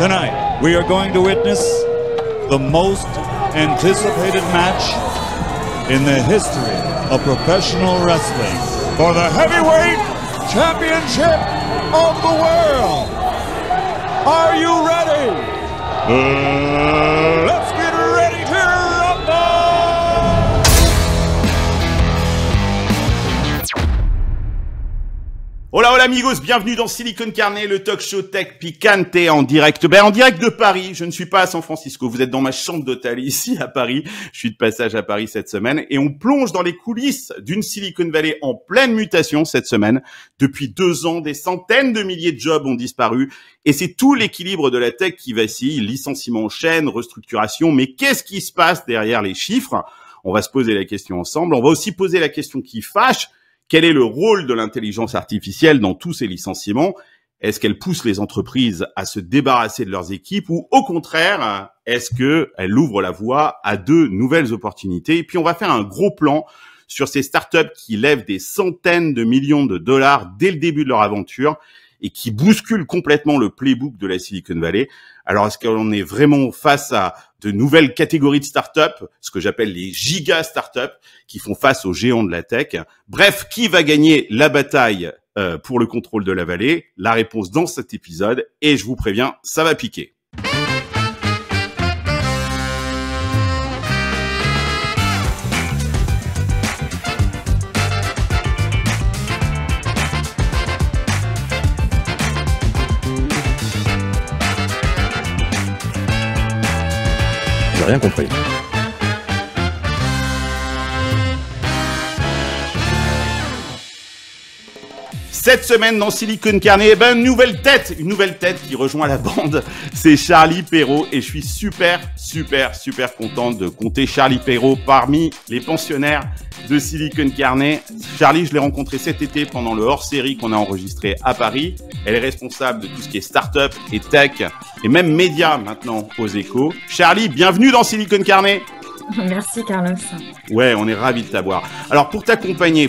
Tonight, we are going to witness the most anticipated match in the history of professional wrestling for the heavyweight championship of the world. Are you ready? Let's get ready to rumble! Hola, hola amigos, bienvenue dans Silicon Carne, le talk show tech picante en direct. En direct de Paris, je ne suis pas à San Francisco, vous êtes dans ma chambre d'hôtel ici à Paris. Je suis de passage à Paris cette semaine et on plonge dans les coulisses d'une Silicon Valley en pleine mutation cette semaine. Depuis 2 ans, des centaines de milliers de jobs ont disparu et c'est tout l'équilibre de la tech qui vacille, licenciement en chaîne, restructuration. Mais qu'est-ce qui se passe derrière les chiffres? On va se poser la question ensemble. On va aussi poser la question qui fâche. Quel est le rôle de l'intelligence artificielle dans tous ces licenciements? Est-ce qu'elle pousse les entreprises à se débarrasser de leurs équipes ou au contraire, est-ce qu'elle ouvre la voie à de nouvelles opportunités? Et puis on va faire un gros plan sur ces startups qui lèvent des centaines de millions de dollars dès le début de leur aventure et qui bousculent complètement le playbook de la Silicon Valley. Alors, est-ce qu'on est vraiment face à de nouvelles catégories de startups, ce que j'appelle les giga startups, qui font face aux géants de la tech? Bref, qui va gagner la bataille pour le contrôle de la vallée? La réponse dans cet épisode, et je vous préviens, ça va piquer. J'ai rien compris. Cette semaine dans Silicon Carne, une nouvelle tête qui rejoint la bande, c'est Charlie Perrault et je suis super content de compter Charlie Perrault parmi les pensionnaires de Silicon Carne. Charlie, je l'ai rencontré cet été pendant le hors-série qu'on a enregistré à Paris. Elle est responsable de tout ce qui est start-up et tech et même médias maintenant aux Échos. Charlie, bienvenue dans Silicon Carne. Merci Carlos. Ouais, on est ravis de t'avoir. Alors pour accompagner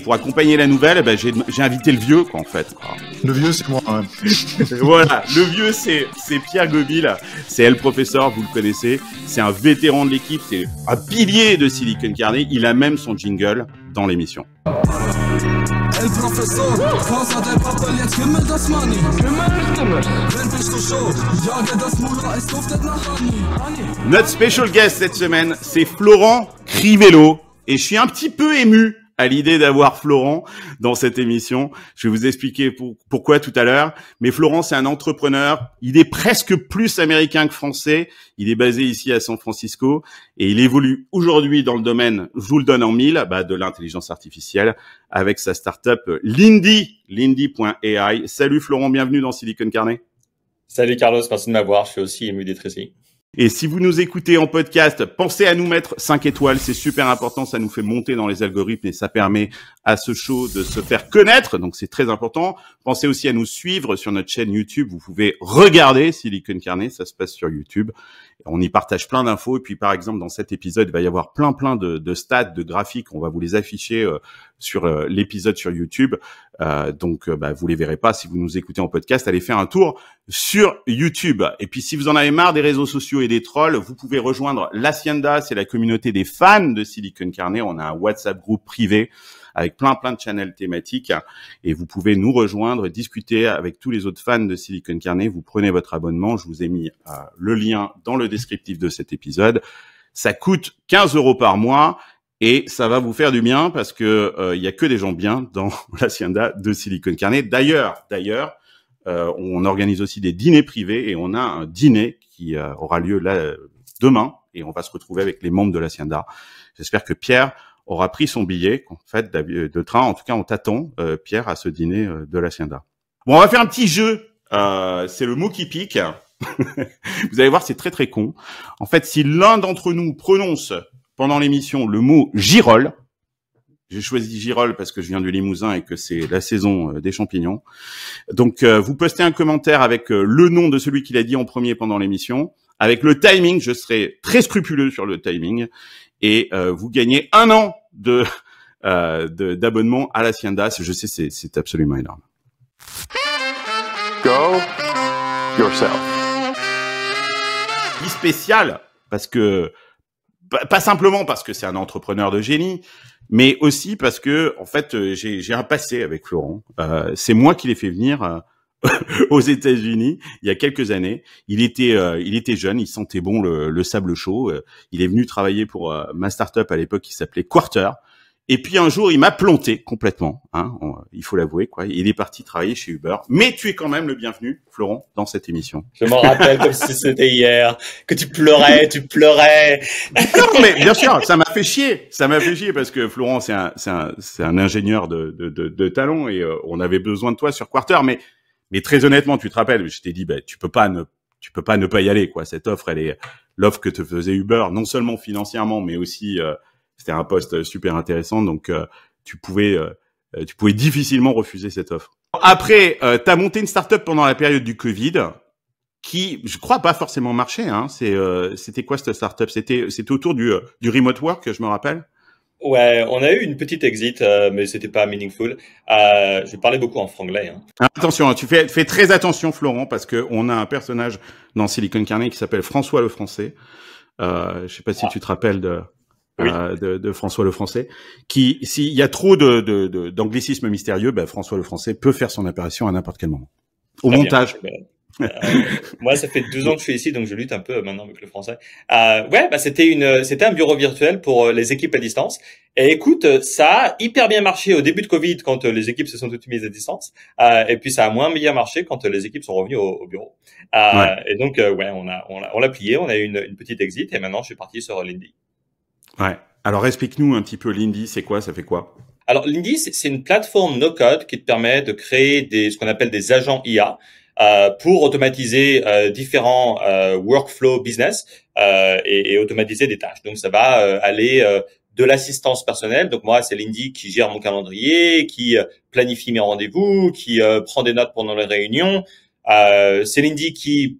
la nouvelle, j'ai invité le vieux quoi en fait. Le vieux c'est moi. Hein. Voilà, le vieux c'est Pierre Goville, c'est le professeur, vous le connaissez, c'est un vétéran de l'équipe, c'est un pilier de Silicon Carne, il a même son jingle dans l'émission. El Professor, Causa del Papel, jetzt Himmel das Money. Wenn bist du schon, jage das Mullah, es duftet nach Honey. Notre special guest cette semaine, c'est Florent Crivello. Et je suis un petit peu ému à l'idée d'avoir Florent dans cette émission. Je vais vous expliquer pourquoi tout à l'heure. Mais Florent, c'est un entrepreneur. Il est presque plus américain que français. Il est basé ici à San Francisco et il évolue aujourd'hui dans le domaine, je vous le donne en mille, de l'intelligence artificielle avec sa startup Lindy.ai. Salut Florent, bienvenue dans Silicon Carne. Salut Carlos, merci de m'avoir. Je suis aussi ému d'être ici. Et si vous nous écoutez en podcast, pensez à nous mettre 5 étoiles, c'est super important, ça nous fait monter dans les algorithmes et ça permet à ce show de se faire connaître, donc c'est très important. Pensez aussi à nous suivre sur notre chaîne YouTube, vous pouvez regarder Silicon Carne, ça se passe sur YouTube. On y partage plein d'infos et puis par exemple dans cet épisode, il va y avoir plein de stats, de graphiques, on va vous les afficher sur l'épisode sur YouTube. Donc vous les verrez pas si vous nous écoutez en podcast, allez faire un tour sur YouTube. Et puis si vous en avez marre des réseaux sociaux et des trolls, vous pouvez rejoindre l'Hacienda, c'est la communauté des fans de Silicon Carne. On a un WhatsApp groupe privé avec plein de channels thématiques et vous pouvez nous rejoindre, discuter avec tous les autres fans de Silicon Carne. Vous prenez votre abonnement, je vous ai mis le lien dans le descriptif de cet épisode. Ça coûte 15 € par mois et ça va vous faire du bien parce que y a que des gens bien dans l'Hacienda de Silicon Carne. D'ailleurs, on organise aussi des dîners privés et on a un dîner qui aura lieu là demain et on va se retrouver avec les membres de l'Hacienda. J'espère que Pierre aura pris son billet en fait de train. En tout cas, on t'attend, Pierre, à ce dîner de l'Hacienda. Bon, on va faire un petit jeu. C'est le mot qui pique. Vous allez voir, c'est très con. En fait, si l'un d'entre nous prononce pendant l'émission le mot girole, j'ai choisi girole parce que je viens du Limousin et que c'est la saison des champignons. Donc, vous postez un commentaire avec le nom de celui qui l'a dit en premier pendant l'émission. Avec le timing, je serai très scrupuleux sur le timing. Et vous gagnez 1 an d'abonnement à l'Hacienda. Je sais, c'est absolument énorme. Go yourself. dit spécial parce que pas simplement parce que c'est un entrepreneur de génie, mais aussi parce que en fait j'ai un passé avec Florent. C'est moi qui l'ai fait venir aux États-Unis il y a quelques années. Il était jeune, il sentait bon le sable chaud. Il est venu travailler pour ma startup à l'époque qui s'appelait Quarter. Et puis un jour, il m'a planté complètement. Hein, il faut l'avouer, quoi. Il est parti travailler chez Uber. Mais tu es quand même le bienvenu, Florent, dans cette émission. Je m'en rappelle comme si c'était hier, que tu pleurais. Non, mais bien sûr, ça m'a fait chier. Ça m'a fait chier parce que Florent, c'est un ingénieur de talent et on avait besoin de toi sur Quarter. Mais très honnêtement, tu te rappelles, je t'ai dit, tu peux pas ne pas y aller, quoi. Cette offre, elle est l'offre que te faisait Uber, non seulement financièrement, mais aussi c'était un poste super intéressant, donc tu pouvais difficilement refuser cette offre. Après, t'as monté une startup pendant la période du Covid, qui, je crois, pas forcément marché. Hein. C'était quoi cette startup? C'était autour du remote work, je me rappelle. Ouais, on a eu une petite exit, mais c'était pas meaningful. Je parlais beaucoup en franglais. Hein. Attention, tu fais très attention, Florent, parce que on a un personnage dans Silicon Carnet qui s'appelle François le Français. Je sais pas si tu te rappelles de François le Français, qui, s'il y a trop d'anglicisme mystérieux, François le Français peut faire son apparition à n'importe quel moment. Au Très montage. Bien. Moi, ça fait 2 ans que je suis ici, donc je lutte un peu maintenant avec le français. C'était un bureau virtuel pour les équipes à distance. Et écoute, ça a hyper bien marché au début de Covid quand les équipes se sont toutes mises à distance. Et puis ça a moins bien marché quand les équipes sont revenues au bureau. Et donc, on l'a plié, on a eu une petite exit et maintenant je suis parti sur Lindy. Ouais. Alors explique-nous un petit peu Lindy, c'est quoi, ça fait quoi? Alors Lindy, c'est une plateforme no-code qui te permet de créer ce qu'on appelle des agents IA. Pour automatiser différents workflows business et automatiser des tâches. Donc ça va aller de l'assistance personnelle. Donc moi, c'est Lindy qui gère mon calendrier, qui planifie mes rendez-vous, qui prend des notes pendant les réunions. C'est Lindy qui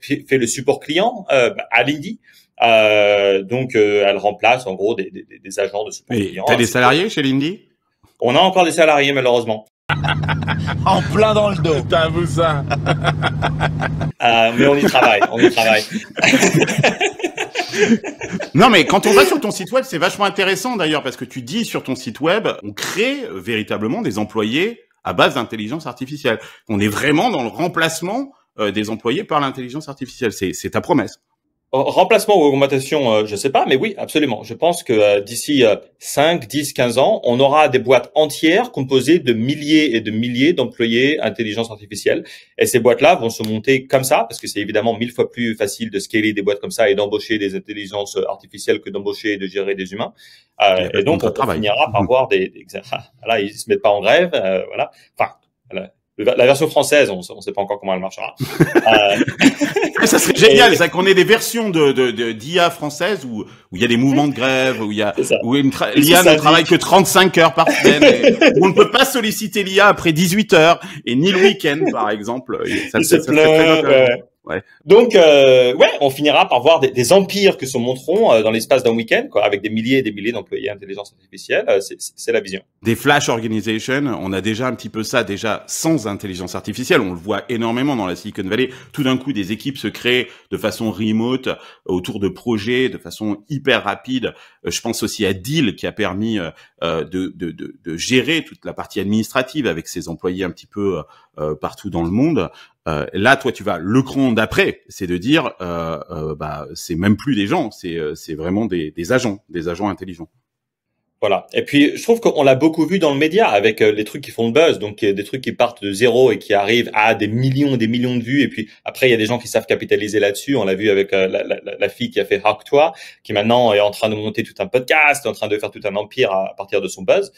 fait le support client à Lindy. Donc elle remplace en gros des agents de support client. T'as des salariés chez Lindy? On a encore des salariés malheureusement. En plein dans le dos. T'as vu ça? Mais on y travaille. Non, mais quand on va sur ton site web, c'est vachement intéressant d'ailleurs parce que tu dis sur ton site web, on crée véritablement des employés à base d'intelligence artificielle. On est vraiment dans le remplacement des employés par l'intelligence artificielle. C'est ta promesse. Remplacement ou augmentation, je sais pas, mais oui, absolument. Je pense que d'ici 5, 10, 15 ans, on aura des boîtes entières composées de milliers et de milliers d'employés intelligence artificielle. Et ces boîtes-là vont se monter comme ça, parce que c'est évidemment 1000 fois plus facile de scaler des boîtes comme ça et d'embaucher des intelligences artificielles que d'embaucher et de gérer des humains. Et donc, on finira par voir là, ils se mettent pas en grève, voilà. Enfin, voilà. La version française, on sait pas encore comment elle marchera. Ça serait génial, ça qu'on ait des versions d'IA française où il y a des mouvements de grève, où l'IA ne travaille que 35 heures par semaine, où on ne peut pas solliciter l'IA après 18 heures et ni le week-end, par exemple. Ça Ouais. Donc, on finira par voir des empires qui se monteront dans l'espace d'un week-end, quoi, avec des milliers et des milliers d'employés intelligence artificielle. C'est la vision. Des flash organizations, on a déjà un petit peu ça, déjà sans intelligence artificielle. On le voit énormément dans la Silicon Valley. Tout d'un coup, des équipes se créent de façon remote, autour de projets, de façon hyper rapide. Je pense aussi à Deal qui a permis de gérer toute la partie administrative avec ses employés un petit peu partout dans le monde. Là, toi, tu vas le cran d'après, c'est de dire, c'est même plus des gens, c'est vraiment des agents intelligents. Voilà. Et puis, je trouve qu'on l'a beaucoup vu dans le média avec les trucs qui font le buzz, donc des trucs qui partent de zéro et qui arrivent à des millions et des millions de vues. Et puis après, il y a des gens qui savent capitaliser là-dessus. On l'a vu avec la fille qui a fait Hack-toi, qui maintenant est en train de monter tout un podcast, est en train de faire tout un empire à partir de son buzz.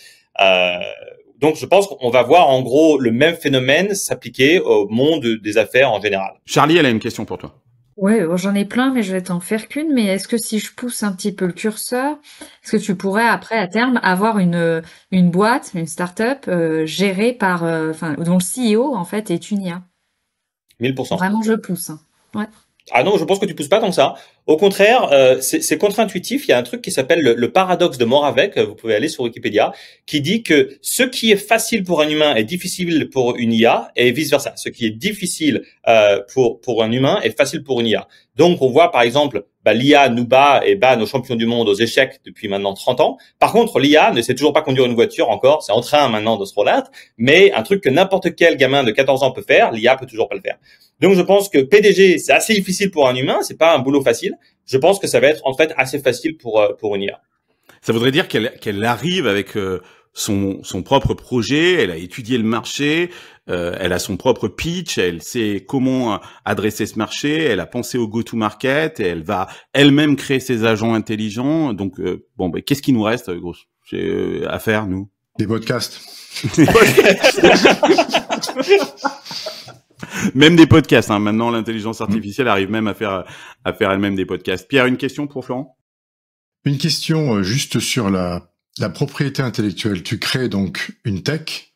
Donc, je pense qu'on va voir en gros le même phénomène s'appliquer au monde des affaires en général. Charlie, elle a une question pour toi. Ouais, j'en ai plein, mais je vais t'en faire qu'une. Mais est-ce que si je pousse un petit peu le curseur, est-ce que tu pourrais après, à terme, avoir une boîte, une start-up gérée par, dont le CEO en fait est une IA? 1000%. Vraiment, je pousse. Hein. Ouais. Ah non, je pense que tu pousses pas tant que ça. Au contraire, c'est contre-intuitif. Il y a un truc qui s'appelle le paradoxe de Moravec. Vous pouvez aller sur Wikipédia, qui dit que ce qui est facile pour un humain est difficile pour une IA et vice versa. Ce qui est difficile pour un humain est facile pour une IA. Donc, on voit par exemple, l'IA nous bat et bat nos champions du monde aux échecs depuis maintenant 30 ans. Par contre, l'IA ne sait toujours pas conduire une voiture encore. C'est en train maintenant de se relattre. Mais un truc que n'importe quel gamin de 14 ans peut faire, l'IA peut toujours pas le faire. Donc, je pense que PDG, c'est assez difficile pour un humain. C'est pas un boulot facile. Je pense que ça va être en fait assez facile pour une IA. Ça voudrait dire qu'elle arrive avec son propre projet, elle a étudié le marché, elle a son propre pitch, elle sait comment adresser ce marché, elle a pensé au go-to-market, et elle va elle-même créer ses agents intelligents. Donc, qu'est-ce qui nous reste, gros, à faire, nous? Des podcasts. Même des podcasts, hein. Maintenant, l'intelligence artificielle arrive même à faire elle-même des podcasts. Pierre, une question pour Florent? Une question juste sur la propriété intellectuelle. Tu crées donc une tech,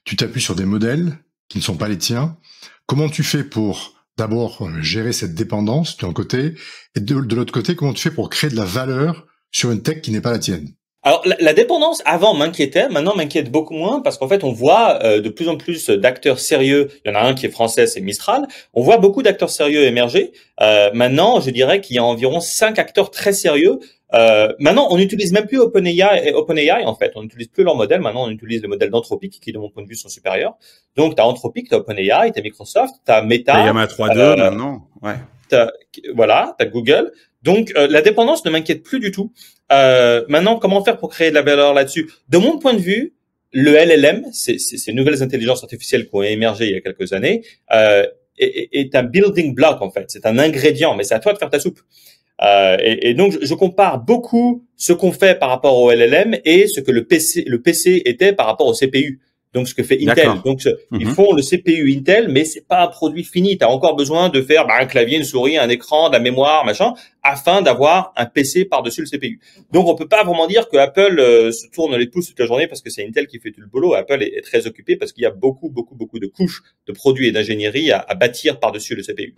tu t'appuies sur des modèles qui ne sont pas les tiens. Comment tu fais pour d'abord gérer cette dépendance d'un côté, et de l'autre côté, comment tu fais pour créer de la valeur sur une tech qui n'est pas la tienne? Alors, la dépendance, avant, m'inquiétait. Maintenant, m'inquiète beaucoup moins parce qu'en fait, on voit de plus en plus d'acteurs sérieux. Il y en a un qui est français, c'est Mistral. On voit beaucoup d'acteurs sérieux émerger. Maintenant, je dirais qu'il y a environ 5 acteurs très sérieux. Maintenant, on n'utilise même plus OpenAI, en fait. On n'utilise plus leur modèle. Maintenant, on utilise le modèle d'Anthropic, qui, de mon point de vue, sont supérieurs. Donc, t'as Anthropic, t'as OpenAI, t'as Microsoft, t'as Meta. T'as Llama 3.2 maintenant. Ouais. T'as Google. Donc, la dépendance ne m'inquiète plus du tout. Maintenant, comment faire pour créer de la valeur là-dessus? De mon point de vue, le LLM, ces nouvelles intelligences artificielles qui ont émergé il y a quelques années, est un building block, en fait. C'est un ingrédient, mais c'est à toi de faire ta soupe. Et donc, je compare beaucoup ce qu'on fait par rapport au LLM et ce que le PC était par rapport au CPU. Donc, ce que fait Intel. Donc, ils font le CPU Intel, mais c'est pas un produit fini. Tu as encore besoin de faire un clavier, une souris, un écran, de la mémoire, machin, afin d'avoir un PC par-dessus le CPU. Donc, on peut pas vraiment dire que Apple se tourne les pouces toute la journée parce que c'est Intel qui fait tout le boulot. Apple est très occupé parce qu'il y a beaucoup de couches de produits et d'ingénierie à bâtir par-dessus le CPU.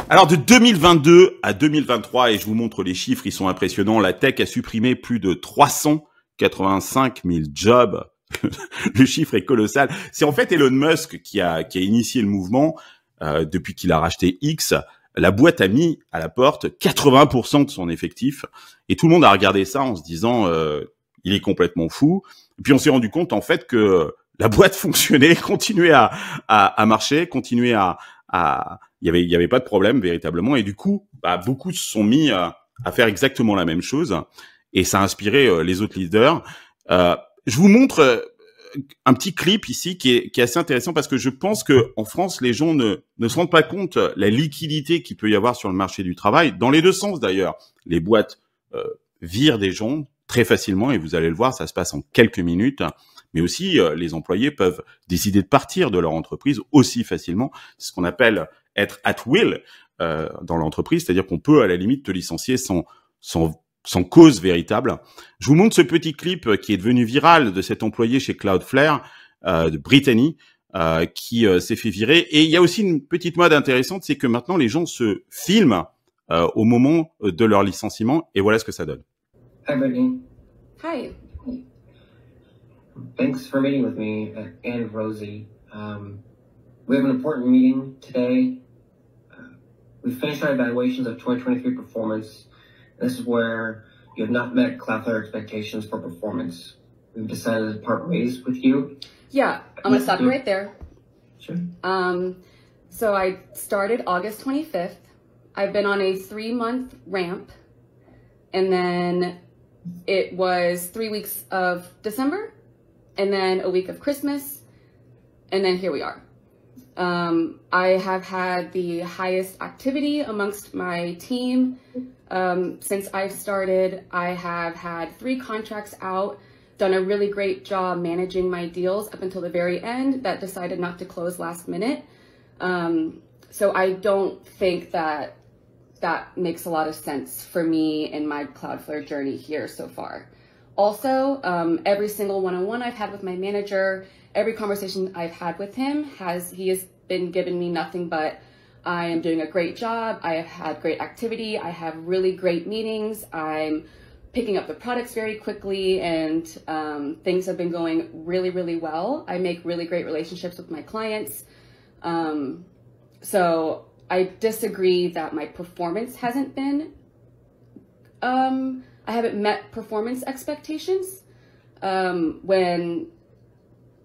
Alors, de 2022 à 2023, et je vous montre les chiffres, ils sont impressionnants, la tech a supprimé plus de 385 000 jobs. Le chiffre est colossal. C'est en fait Elon Musk qui a initié le mouvement depuis qu'il a racheté X. La boîte a mis à la porte 80% de son effectif et tout le monde a regardé ça en se disant il est complètement fou. Et puis on s'est rendu compte en fait que la boîte fonctionnait, continuait à marcher, continuait il y avait pas de problème véritablement et du coup beaucoup se sont mis à faire exactement la même chose et ça a inspiré les autres leaders. Je vous montre un petit clip ici qui est assez intéressant parce que je pense que en France les gens ne se rendent pas compte la liquidité qu'il peut y avoir sur le marché du travail dans les deux sens d'ailleurs. Les boîtes virent des gens très facilement et vous allez le voir, ça se passe en quelques minutes. Mais aussi les employés peuvent décider de partir de leur entreprise aussi facilement. C'est ce qu'on appelle être at will dans l'entreprise, c'est-à-dire qu'on peut à la limite te licencier sans cause véritable. Je vous montre ce petit clip qui est devenu viral de cet employé chez Cloudflare de Brittany qui s'est fait virer. Et il y a aussi une petite mode intéressante, c'est que maintenant les gens se filment au moment de leur licenciement et voilà ce que ça donne. Hi Brittany. Hi. Thanks for meeting with me and Rosie. We have an important meeting today. We finished our evaluations of 2023 performance. This is where you have not met Cloudflare expectations for performance. We've decided to part ways with you. Yeah, I'm gonna stop you right there. Sure. So I started August 25th. I've been on a 3-month ramp, and then it was 3 weeks of December, and then a week of Christmas, and then here we are. I have had the highest activity amongst my team. Since I've started, I have had 3 contracts out, done a really great job managing my deals up until the very end that decided not to close last minute. So I don't think that makes a lot of sense for me in my Cloudflare journey here so far. Also, every single one-on-one I've had with my manager, every conversation I've had with him he has been giving me nothing but I am doing a great job. I have had great activity. I have really great meetings. I'm picking up the products very quickly, and things have been going really, really well. I make really great relationships with my clients. So I disagree that my performance hasn't been, I haven't met performance expectations, when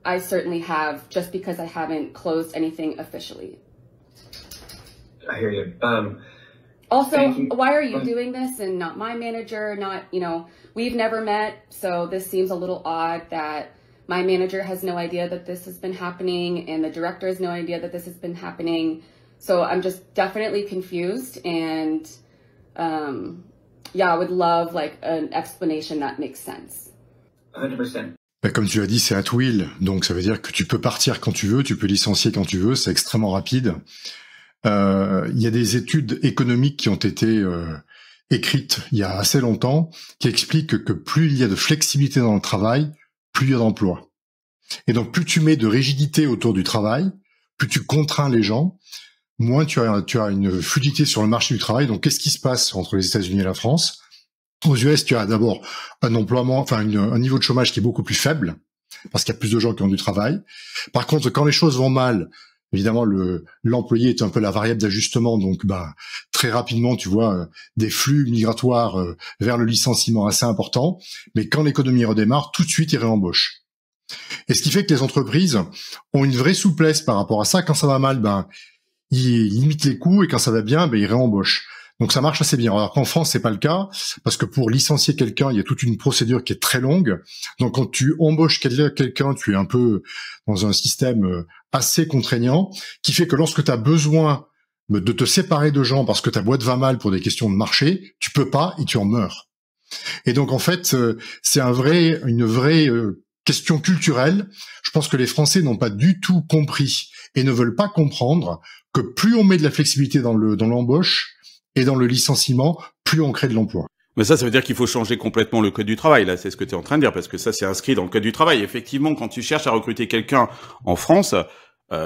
I certainly have, just because I haven't closed anything officially. I hear you. Also, why are you doing this and not my manager? Not, you know, we've never met, so this seems a little odd that my manager has no idea that this has been happening and the director has no idea that this has been happening. So I'm just definitely confused, and yeah, I would love like an explanation that makes sense. 100%. Comme tu as dit, c'est at will, donc ça veut dire que tu peux partir quand tu veux, tu peux licencier quand tu veux, c'est extrêmement rapide. Il y a des études économiques qui ont été écrites il y a assez longtemps qui expliquent que plus il y a de flexibilité dans le travail, plus il y a d'emplois. Et donc plus tu mets de rigidité autour du travail, plus tu contrains les gens, moins tu as une fluidité sur le marché du travail. Donc qu'est-ce qui se passe entre les États-Unis et la France? Aux US, tu as d'abord un emploiement, enfin un niveau de chômage qui est beaucoup plus faible parce qu'il y a plus de gens qui ont du travail. Par contre, quand les choses vont mal, évidemment, l'employé est un peu la variable d'ajustement, donc très rapidement, tu vois des flux migratoires vers le licenciement assez importants. Mais quand l'économie redémarre, tout de suite, ils réembauchent. Et ce qui fait que les entreprises ont une vraie souplesse par rapport à ça. Quand ça va mal, ils limitent les coûts, et quand ça va bien, ils réembauchent. Donc ça marche assez bien. Alors qu'en France, c'est pas le cas, parce que pour licencier quelqu'un, il y a toute une procédure qui est très longue. Donc quand tu embauches quelqu'un, tu es un peu dans un système assez contraignant, qui fait que lorsque tu as besoin de te séparer de gens parce que ta boîte va mal pour des questions de marché, tu peux pas et tu en meurs. Et donc en fait, c'est une vraie question culturelle. Je pense que les Français n'ont pas du tout compris et ne veulent pas comprendre que plus on met de la flexibilité dans l'embauche et dans le licenciement, plus on crée de l'emploi. Mais ça veut dire qu'il faut changer complètement le code du travail. Là, c'est ce que tu es en train de dire, parce que ça, c'est inscrit dans le code du travail. Effectivement, quand tu cherches à recruter quelqu'un en France,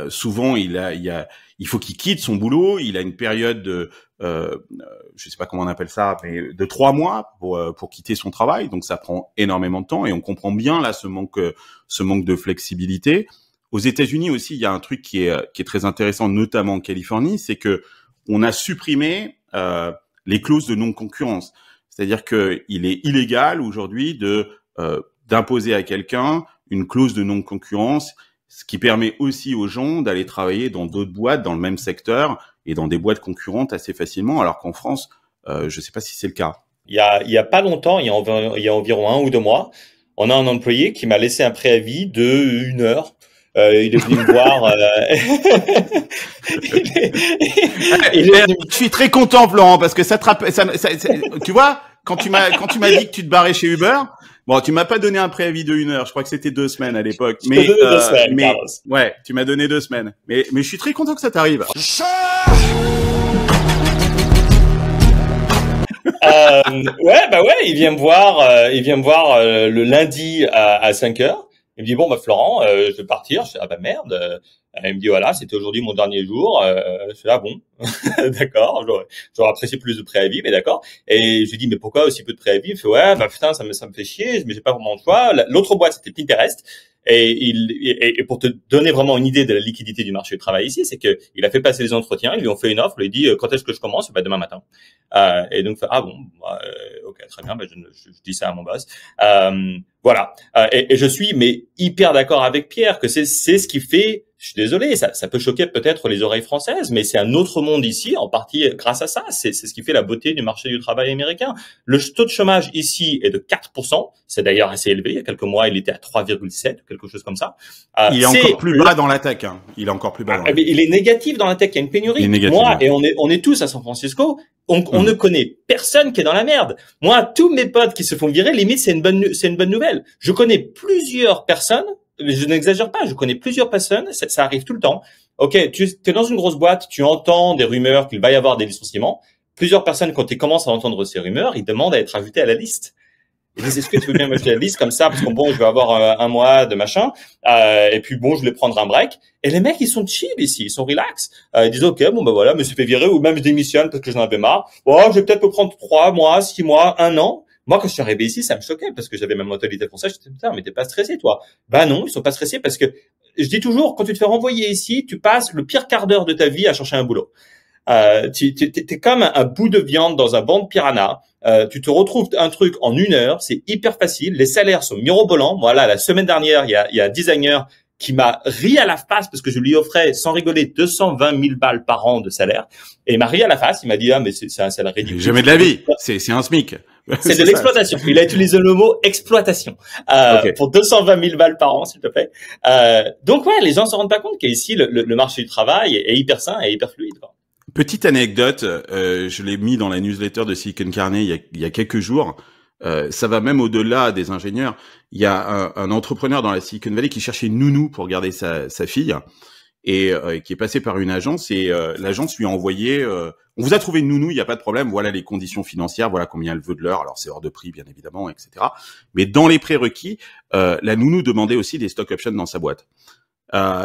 souvent, il faut qu'il quitte son boulot. Il a une période de, je sais pas comment on appelle ça, mais de 3 mois pour quitter son travail. Donc, ça prend énormément de temps, et on comprend bien là ce manque de flexibilité. Aux États-Unis aussi, il y a un truc qui est très intéressant, notamment en Californie, c'est que on a supprimé les clauses de non-concurrence. C'est-à-dire que il est illégal aujourd'hui d'imposer à quelqu'un une clause de non-concurrence, ce qui permet aussi aux gens d'aller travailler dans d'autres boîtes dans le même secteur et dans des boîtes concurrentes assez facilement, alors qu'en France, je ne sais pas si c'est le cas. Il y a pas longtemps, il y a environ 1 ou 2 mois, on a un employé qui m'a laissé un préavis de 1 heure. Il est venu me voir. Je suis très content, Florent, parce que ça te rappelle. Tu vois, quand tu m'as dit que tu te barrais chez Uber, bon, tu m'as pas donné un préavis de 1 heure. Je crois que c'était 2 semaines à l'époque. Mais, 2 semaines, mais ouais, tu m'as donné 2 semaines. Mais je suis très content que ça t'arrive. Ouais, il vient me voir le lundi à 5 heures. Il me dit, bon, Florent, je vais partir. Je fais, merde. Il me dit, voilà, c'était aujourd'hui mon dernier jour. Je fais, bon, d'accord, j'aurais apprécié plus de préavis, mais d'accord. Et je lui dis, mais pourquoi aussi peu de préavis? Il me fait, ouais, putain, ça me fait chier, mais j'ai pas vraiment le choix. L'autre boîte, c'était Pinterest. Et pour te donner vraiment une idée de la liquidité du marché du travail ici, c'est que il a fait passer les entretiens, ils lui ont fait une offre, il lui dit, quand est-ce que je commence? Demain matin. Et donc, ok, très bien, je dis ça à mon boss. Voilà. Et je suis hyper d'accord avec Pierre que c'est ce qui fait, je suis désolé, ça peut choquer peut-être les oreilles françaises, mais c'est un autre monde ici, en partie grâce à ça. C'est ce qui fait la beauté du marché du travail américain. Le taux de chômage ici est de 4%. C'est d'ailleurs assez élevé. Il y a quelques mois, il était à 3,7, quelque chose comme comme ça. Il est encore plus bas dans la tech. Hein. Il est encore plus bas. Mais il est négatif dans la tech. Il y a une pénurie. Moi, et on est tous à San Francisco. On ne connaît personne qui est dans la merde. Moi, tous mes potes qui se font virer, limite, c'est une bonne nouvelle. Je connais plusieurs personnes. Je n'exagère pas. Je connais plusieurs personnes. Ça arrive tout le temps. Ok, tu es dans une grosse boîte. Tu entends des rumeurs qu'il va y avoir des licenciements. Plusieurs personnes, quand ils commencent à entendre ces rumeurs, ils demandent à être ajoutés à la liste. Ils disent, est-ce que tu veux bien m'acheter la liste comme ça, parce que bon, je vais avoir un mois de machin, et puis bon, je vais prendre un break. Et les mecs, ils sont chill ici, ils sont relax. Ils disent, ok, bon, ben voilà, je me suis fait virer, ou même je démissionne parce que j'en avais marre. Oh, je vais peut-être me prendre 3 mois, 6 mois, 1 an. Moi, quand je suis arrivé ici, ça me choquait parce que j'avais ma mentalité française. Je me disais, putain, mais t'es pas stressé, toi? Bah non, ils sont pas stressés parce que je dis toujours, quand tu te fais renvoyer ici, tu passes le pire quart d'heure de ta vie à chercher un boulot. T'es comme un bout de viande dans un banc de piranha. Tu te retrouves un truc en 1 heure, c'est hyper facile. Les salaires sont mirobolants. Voilà, la semaine dernière, il y a un designer qui m'a ri à la face parce que je lui offrais, sans rigoler, 220 000 balles par an de salaire. Et il m'a ri à la face. Il m'a dit, ah, mais c'est un salaire ridicule. Jamais de la vie. C'est un SMIC. C'est de l'exploitation. Il a utilisé le mot exploitation. Okay. Pour 220 000 balles par an, s'il te plaît. Donc ouais, les gens se rendent pas compte qu'ici, le marché du travail est hyper sain et hyper fluide, quoi. Petite anecdote, je l'ai mis dans la newsletter de Silicon Carnet il y a quelques jours. Ça va même au-delà des ingénieurs. Il y a un entrepreneur dans la Silicon Valley qui cherchait une nounou pour garder sa fille et qui est passé par une agence et l'agence lui a envoyé on vous a trouvé une nounou, il n'y a pas de problème, voilà les conditions financières, voilà combien elle veut de l'heure, alors c'est hors de prix bien évidemment, etc. Mais dans les prérequis, la nounou demandait aussi des stock options dans sa boîte.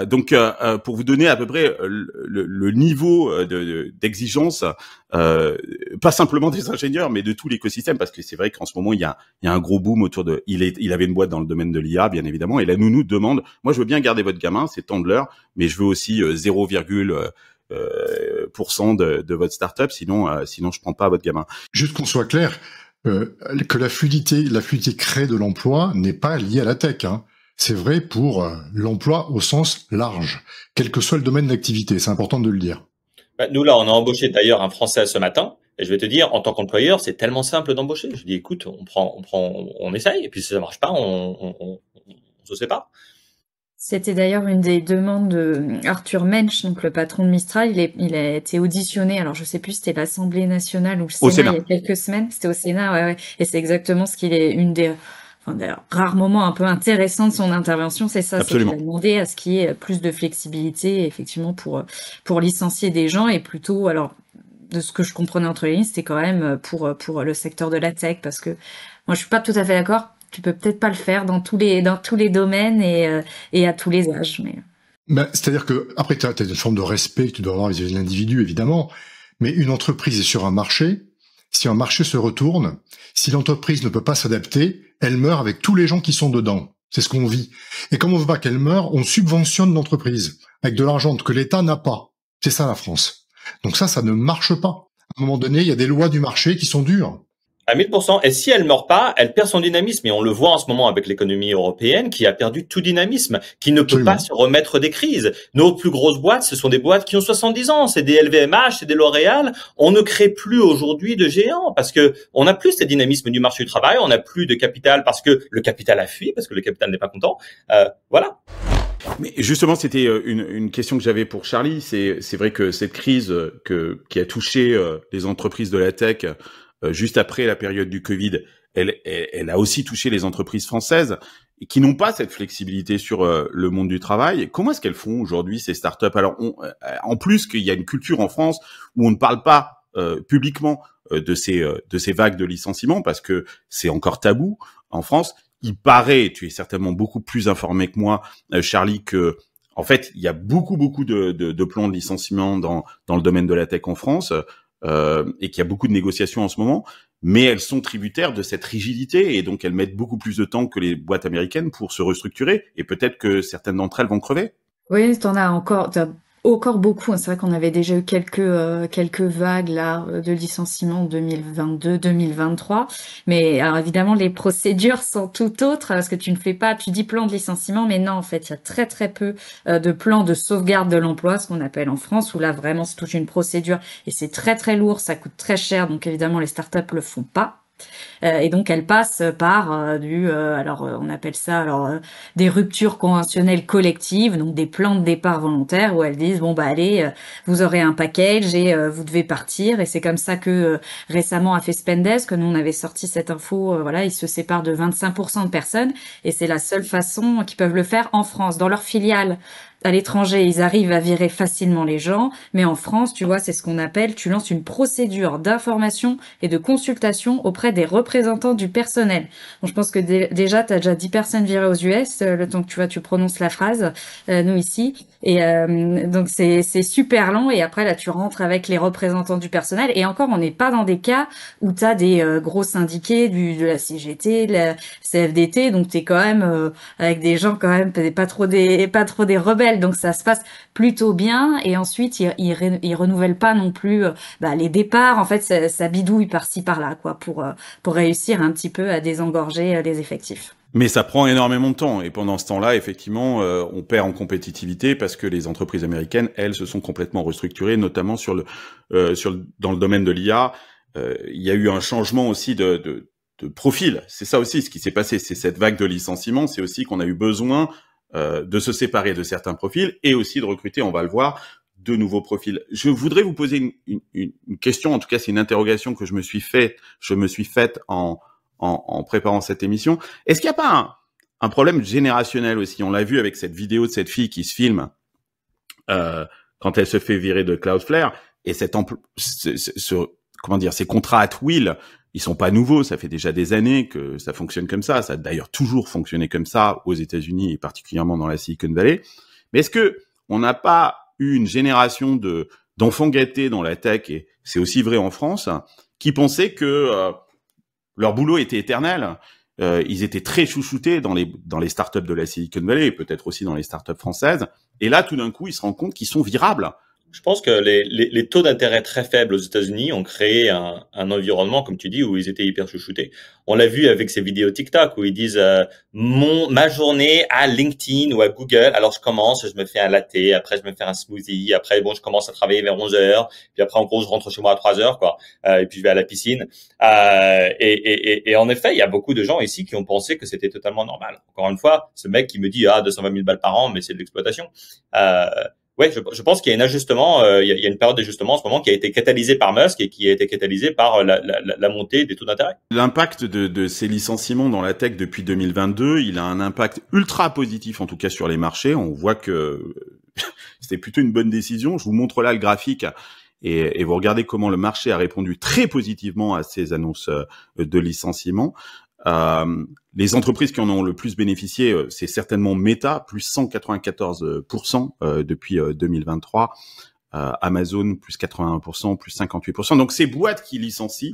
Donc, pour vous donner à peu près le niveau d'exigence, pas simplement des ingénieurs, mais de tout l'écosystème, parce que c'est vrai qu'en ce moment il y a un gros boom autour de. Il avait une boîte dans le domaine de l'IA, bien évidemment, et la nounou demande, moi je veux bien garder votre gamin, c'est tant de l'heure, mais je veux aussi 0,% de votre startup, sinon je prends pas votre gamin. Juste qu'on soit clair, que la fluidité créée de l'emploi n'est pas liée à la tech, hein. C'est vrai pour l'emploi au sens large, quel que soit le domaine d'activité, c'est important de le dire. Nous, là, on a embauché d'ailleurs un Français ce matin, et je vais te dire, en tant qu'employeur, c'est tellement simple d'embaucher. Je dis, écoute, on essaye, et puis si ça marche pas, on se sépare. C'était d'ailleurs une des demandes de Arthur Mensch, donc le patron de Mistral. Il a été auditionné, alors je sais plus si c'était l'Assemblée nationale ou le Sénat il y a quelques semaines. C'était au Sénat, ouais. Et c'est exactement ce qu'il est, une des rares moments un peu intéressants de son intervention, c'est ça. Absolument. C'est qu'il a demandé à ce qu'il y ait plus de flexibilité, effectivement, pour licencier des gens et plutôt, alors, de ce que je comprenais entre les lignes, c'était quand même pour le secteur de la tech, parce que moi, je suis pas tout à fait d'accord. Tu peux peut-être pas le faire dans tous les domaines et à tous les âges, mais. Ben, c'est-à-dire que, après, t'as une forme de respect que tu dois avoir vis-à-vis de l'individu, évidemment. Mais une entreprise est sur un marché. Si un marché se retourne, si l'entreprise ne peut pas s'adapter, elle meurt avec tous les gens qui sont dedans. C'est ce qu'on vit. Et comme on veut pas qu'elle meure, on subventionne l'entreprise avec de l'argent que l'État n'a pas. C'est ça la France. Donc ça ne marche pas. À un moment donné, il y a des lois du marché qui sont dures. À 1000%. Et si elle meurt pas, elle perd son dynamisme. Et on le voit en ce moment avec l'économie européenne qui a perdu tout dynamisme, qui ne peut pas se remettre des crises. Nos plus grosses boîtes, ce sont des boîtes qui ont 70 ans. C'est des LVMH, c'est des L'Oréal. On ne crée plus aujourd'hui de géants parce que on n'a plus ce dynamisme du marché du travail. On n'a plus de capital parce que le capital a fui, parce que le capital n'est pas content. Voilà. Mais justement, c'était une question que j'avais pour Charlie. C'est vrai que cette crise qui a touché les entreprises de la tech juste après la période du Covid, elle a aussi touché les entreprises françaises qui n'ont pas cette flexibilité sur le monde du travail. Comment est-ce qu'elles font aujourd'hui ces startups? Alors, en plus qu'il y a une culture en France où on ne parle pas publiquement de ces vagues de licenciements parce que c'est encore tabou en France. Il paraît, tu es certainement beaucoup plus informé que moi, Charlie, que en fait il y a beaucoup de plans de licenciement dans le domaine de la tech en France. Et qu'il y a beaucoup de négociations en ce moment, mais elles sont tributaires de cette rigidité et donc elles mettent beaucoup plus de temps que les boîtes américaines pour se restructurer et peut-être que certaines d'entre elles vont crever. Oui, t'as encore beaucoup. C'est vrai qu'on avait déjà eu quelques vagues là de licenciements 2022, 2023. Mais alors évidemment, les procédures sont tout autres parce que tu dis plan de licenciement, mais non, en fait, il y a très très peu de plans de sauvegarde de l'emploi, ce qu'on appelle en France, où là vraiment c'est toute une procédure et c'est très très lourd, ça coûte très cher. Donc évidemment, les startups le font pas. Et donc elles passent par on appelle ça des ruptures conventionnelles collectives, donc des plans de départ volontaires où elles disent bon bah allez, vous aurez un package et vous devez partir. Et c'est comme ça que récemment a fait Spendesk, que nous on avait sorti cette info. Ils se séparent de 25% de personnes et c'est la seule façon qu'ils peuvent le faire en France dans leur filiale à l'étranger, ils arrivent à virer facilement les gens, mais en France, tu vois, c'est ce qu'on appelle, tu lances une procédure d'information et de consultation auprès des représentants du personnel. Donc, je pense que déjà, tu as déjà 10 personnes virées aux US, le temps que tu prononces la phrase, nous ici. Et donc, c'est super long. Et après, là, tu rentres avec les représentants du personnel. Et encore, on n'est pas dans des cas où tu as des gros syndiqués de la CGT, de la CFDT. Donc, tu es quand même avec des gens quand même, pas trop des rebelles. Donc ça se passe plutôt bien. Et ensuite, ils renouvellent pas non plus les départs. En fait, ça bidouille par-ci par-là, quoi, pour réussir un petit peu à désengorger les effectifs. Mais ça prend énormément de temps. Et pendant ce temps-là, effectivement, on perd en compétitivité parce que les entreprises américaines, elles, se sont complètement restructurées, notamment dans le domaine de l'IA. Il y a eu un changement aussi de profil. C'est ça aussi ce qui s'est passé. C'est cette vague de licenciements. C'est aussi qu'on a eu besoin de se séparer de certains profils et aussi de recruter, on va le voir, de nouveaux profils. Je voudrais vous poser une question, en tout cas c'est une interrogation que je me suis faite en préparant cette émission. Est-ce qu'il n'y a pas un problème générationnel aussi? On l'a vu avec cette vidéo de cette fille qui se filme quand elle se fait virer de Cloudflare, et ces contrats at will, ils sont pas nouveaux, ça fait déjà des années que ça fonctionne comme ça. Ça a d'ailleurs toujours fonctionné comme ça aux États-Unis et particulièrement dans la Silicon Valley. Mais est-ce que on n'a pas eu une génération d'enfants gâtés dans la tech, et c'est aussi vrai en France, qui pensaient que leur boulot était éternel? Ils étaient très chouchoutés dans les startups de la Silicon Valley et peut-être aussi dans les startups françaises. Et là, tout d'un coup, ils se rendent compte qu'ils sont virables. Je pense que les taux d'intérêt très faibles aux États-Unis ont créé un environnement, comme tu dis, où ils étaient hyper chouchoutés. On l'a vu avec ces vidéos TikTok où ils disent ma journée à LinkedIn ou à Google. Alors je commence, je me fais un latte, après je me fais un smoothie, après je commence à travailler vers 11h, puis après en gros je rentre chez moi à 3h quoi, et puis je vais à la piscine. Et en effet, il y a beaucoup de gens ici qui ont pensé que c'était totalement normal. Encore une fois, ce mec qui me dit 220 000 balles par an, mais c'est de l'exploitation. Ouais, je pense qu'il y a un ajustement, il y a une période d'ajustement en ce moment qui a été catalysée par Musk et qui a été catalysée par la montée des taux d'intérêt. L'impact de ces licenciements dans la tech depuis 2022, il a un impact ultra positif en tout cas sur les marchés. On voit que c'était plutôt une bonne décision. Je vous montre là le graphique et vous regardez comment le marché a répondu très positivement à ces annonces de licenciements. Les entreprises qui en ont le plus bénéficié, c'est certainement Meta, plus 194% depuis 2023, Amazon, plus 81%, plus 58%. Donc ces boîtes qui licencient,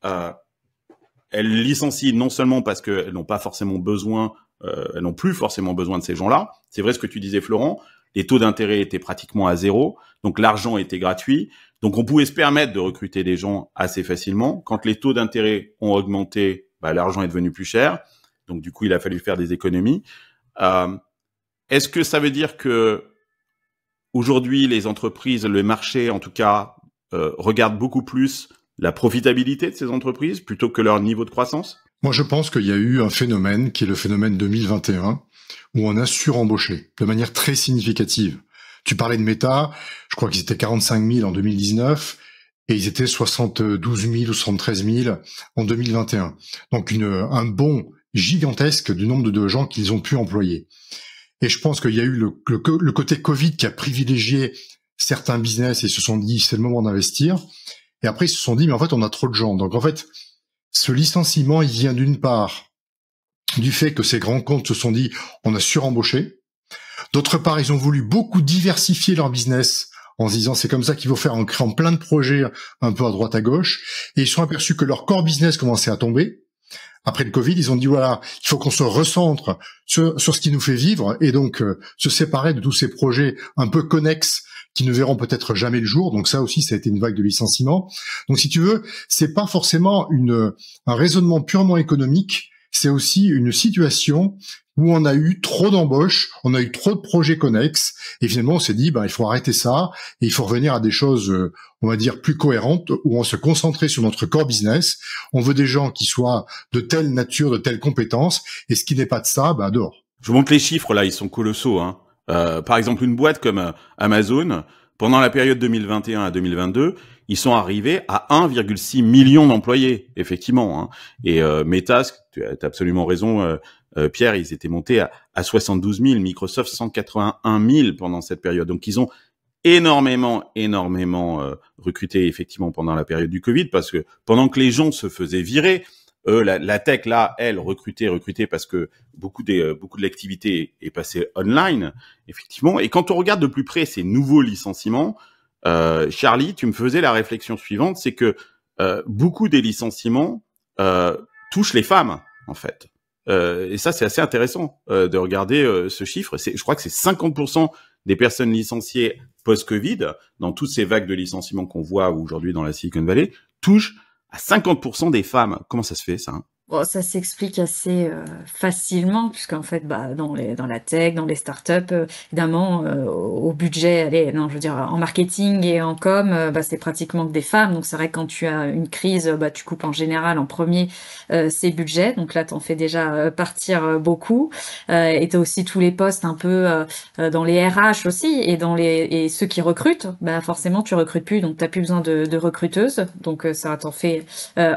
elles licencient non seulement parce qu'elles n'ont pas forcément besoin, elles n'ont plus forcément besoin de ces gens-là. C'est vrai ce que tu disais, Florent, les taux d'intérêt étaient pratiquement à zéro, donc l'argent était gratuit. Donc on pouvait se permettre de recruter des gens assez facilement. Quand les taux d'intérêt ont augmenté, l'argent est devenu plus cher, donc du coup il a fallu faire des économies. Est-ce que ça veut dire que aujourd'hui les entreprises, le marché en tout cas, regardent beaucoup plus la profitabilité de ces entreprises plutôt que leur niveau de croissance? Moi je pense qu'il y a eu un phénomène qui est le phénomène 2021 où on a surembauché de manière très significative. Tu parlais de Meta, je crois qu'ils étaient 45 000 en 2019. Et ils étaient 72 000 ou 73 000 en 2021. Donc un bond gigantesque du nombre de gens qu'ils ont pu employer. Et je pense qu'il y a eu le côté Covid qui a privilégié certains business et ils se sont dit c'est le moment d'investir. Et après ils se sont dit mais en fait on a trop de gens. Donc en fait ce licenciement il vient d'une part du fait que ces grands comptes se sont dit on a surembauché. D'autre part ils ont voulu beaucoup diversifier leur business en se disant c'est comme ça qu'il faut faire en créant plein de projets un peu à droite à gauche, et ils sont aperçus que leur core business commençait à tomber. Après le Covid, ils ont dit voilà, il faut qu'on se recentre sur ce qui nous fait vivre, et donc se séparer de tous ces projets un peu connexes qui ne verront peut-être jamais le jour. Donc ça aussi, ça a été une vague de licenciements. Donc si tu veux, c'est pas forcément un raisonnement purement économique, c'est aussi une situation où on a eu trop d'embauches, on a eu trop de projets connexes, et finalement on s'est dit, il faut arrêter ça, et il faut revenir à des choses, on va dire, plus cohérentes, où on se concentrait sur notre core business. On veut des gens qui soient de telle nature, de telles compétences, et ce qui n'est pas de ça, dehors. Je vous montre les chiffres là, ils sont colossaux. Par exemple, une boîte comme Amazon, pendant la période 2021 à 2022, ils sont arrivés à 1,6 million d'employés, effectivement. Et Meta, tu as absolument raison, Pierre, ils étaient montés à 72 000, Microsoft 181 000 pendant cette période. Donc ils ont énormément recruté effectivement pendant la période du Covid, parce que pendant que les gens se faisaient virer, la tech là, elle recrutait parce que beaucoup de l'activité est passée online, effectivement. Et quand on regarde de plus près ces nouveaux licenciements, Charlie, tu me faisais la réflexion suivante, c'est que beaucoup des licenciements touchent les femmes, en fait. Et ça, c'est assez intéressant de regarder ce chiffre. Je crois que c'est 50% des personnes licenciées post-Covid, dans toutes ces vagues de licenciements qu'on voit aujourd'hui dans la Silicon Valley, touchent à 50% des femmes. Comment ça se fait, ça, hein? Bon, ça s'explique assez facilement, puisqu'en fait, dans la tech, dans les startups, évidemment, au budget, je veux dire, en marketing et en com, c'est pratiquement que des femmes. Donc c'est vrai que quand tu as une crise, tu coupes en général en premier ces budgets. Donc là, t'en fais déjà partir beaucoup. Et t'as aussi tous les postes un peu dans les RH aussi, et ceux qui recrutent. Forcément, tu recrutes plus, donc t'as plus besoin de recruteuses. Donc ça t'en fait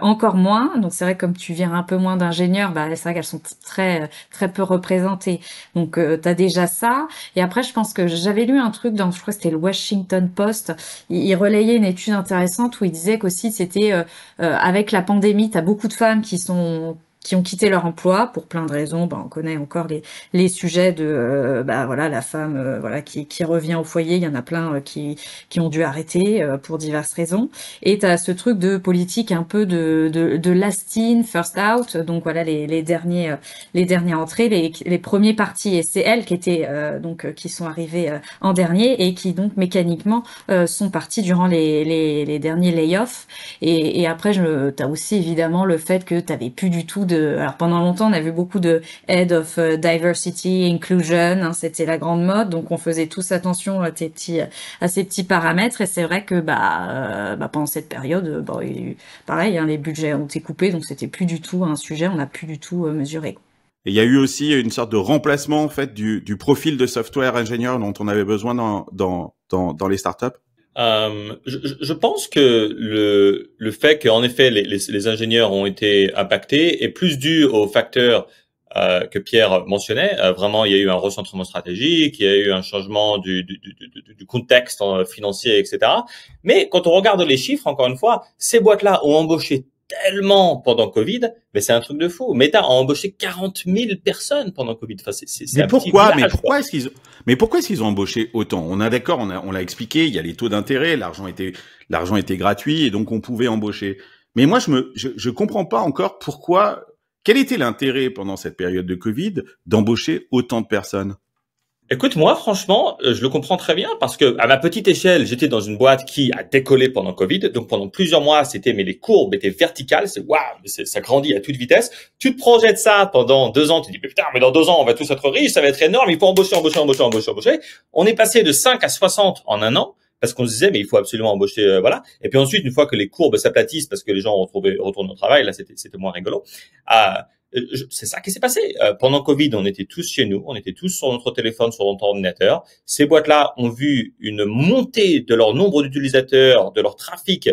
encore moins. Donc c'est vrai que comme tu viens un peu moins d'ingénieurs, c'est vrai qu'elles sont très très peu représentées. Donc t'as déjà ça. Et après, je pense que j'avais lu un truc je crois que c'était le Washington Post. Il relayait une étude intéressante où il disait qu'aussi c'était avec la pandémie, t'as beaucoup de femmes qui ont quitté leur emploi pour plein de raisons. On connaît encore les sujets de la femme qui revient au foyer. Il y en a plein qui ont dû arrêter pour diverses raisons. Et t'as ce truc de politique un peu de last in, first out. Donc voilà, les derniers entrées, les premiers partis. Et c'est elles qui étaient qui sont arrivées en dernier et qui donc mécaniquement sont parties durant les derniers layoffs. Et après, t'as aussi évidemment le fait que t'avais plus du tout alors pendant longtemps, on a vu beaucoup de Head of Diversity, Inclusion, c'était la grande mode, donc on faisait tous attention à ces petits paramètres, et c'est vrai que pendant cette période, il y a eu, pareil, les budgets ont été coupés, donc c'était plus du tout un sujet, on n'a plus du tout mesuré. Et il y a eu aussi une sorte de remplacement en fait du profil de software ingénieur dont on avait besoin dans les startups. Je pense que le fait qu'en effet les ingénieurs ont été impactés est plus dû au facteur que Pierre mentionnait. Vraiment, il y a eu un recentrement stratégique, il y a eu un changement du contexte financier, etc. Mais quand on regarde les chiffres, encore une fois, ces boîtes-là ont embauché tellement pendant Covid, mais c'est un truc de fou. Meta a embauché 40 000 personnes pendant Covid. Enfin, mais pourquoi est-ce qu'ils ont embauché autant? On a d'accord, on l'a expliqué, il y a les taux d'intérêt, l'argent était gratuit et donc on pouvait embaucher. Mais moi, je comprends pas encore pourquoi, quel était l'intérêt pendant cette période de Covid d'embaucher autant de personnes? Écoute, moi, franchement, je le comprends très bien parce que à ma petite échelle, j'étais dans une boîte qui a décollé pendant Covid. Donc, pendant plusieurs mois, mais les courbes étaient verticales. C'est waouh, ça grandit à toute vitesse. Tu te projettes ça pendant 2 ans. Tu dis, putain, mais dans 2 ans, on va tous être riches. Ça va être énorme. Il faut embaucher. On est passé de 5 à 60 en 1 an. Parce qu'on se disait, mais il faut absolument embaucher, voilà. Et puis ensuite, une fois que les courbes s'aplatissent parce que les gens retournent au travail, là, c'était moins rigolo. C'est ça qui s'est passé. Pendant Covid, on était tous chez nous, on était tous sur notre téléphone, sur notre ordinateur. Ces boîtes-là ont vu une montée de leur nombre d'utilisateurs, de leur trafic,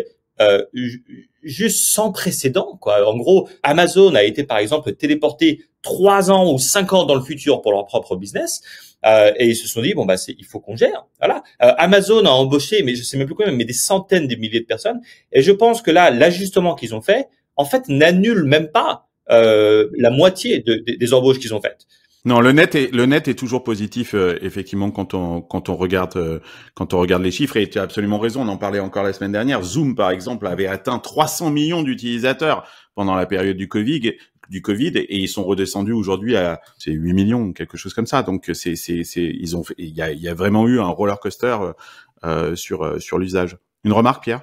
juste sans précédent, quoi. En gros, Amazon a été, par exemple, téléporté 3 ans ou 5 ans dans le futur pour leur propre business. Et ils se sont dit, il faut qu'on gère. Voilà. Amazon a embauché, mais je sais même plus combien, mais des centaines de milliers de personnes. Et je pense que là, l'ajustement qu'ils ont fait, en fait, n'annule même pas la moitié des embauches qu'ils ont faites. Non, le net est toujours positif, effectivement, quand on regarde les chiffres. Et tu as absolument raison. On en parlait encore la semaine dernière. Zoom, par exemple, avait atteint 300 millions d'utilisateurs pendant la période du Covid, et ils sont redescendus aujourd'hui à 8 millions, quelque chose comme ça. Donc il y a vraiment eu un roller coaster sur l'usage. Une remarque, Pierre?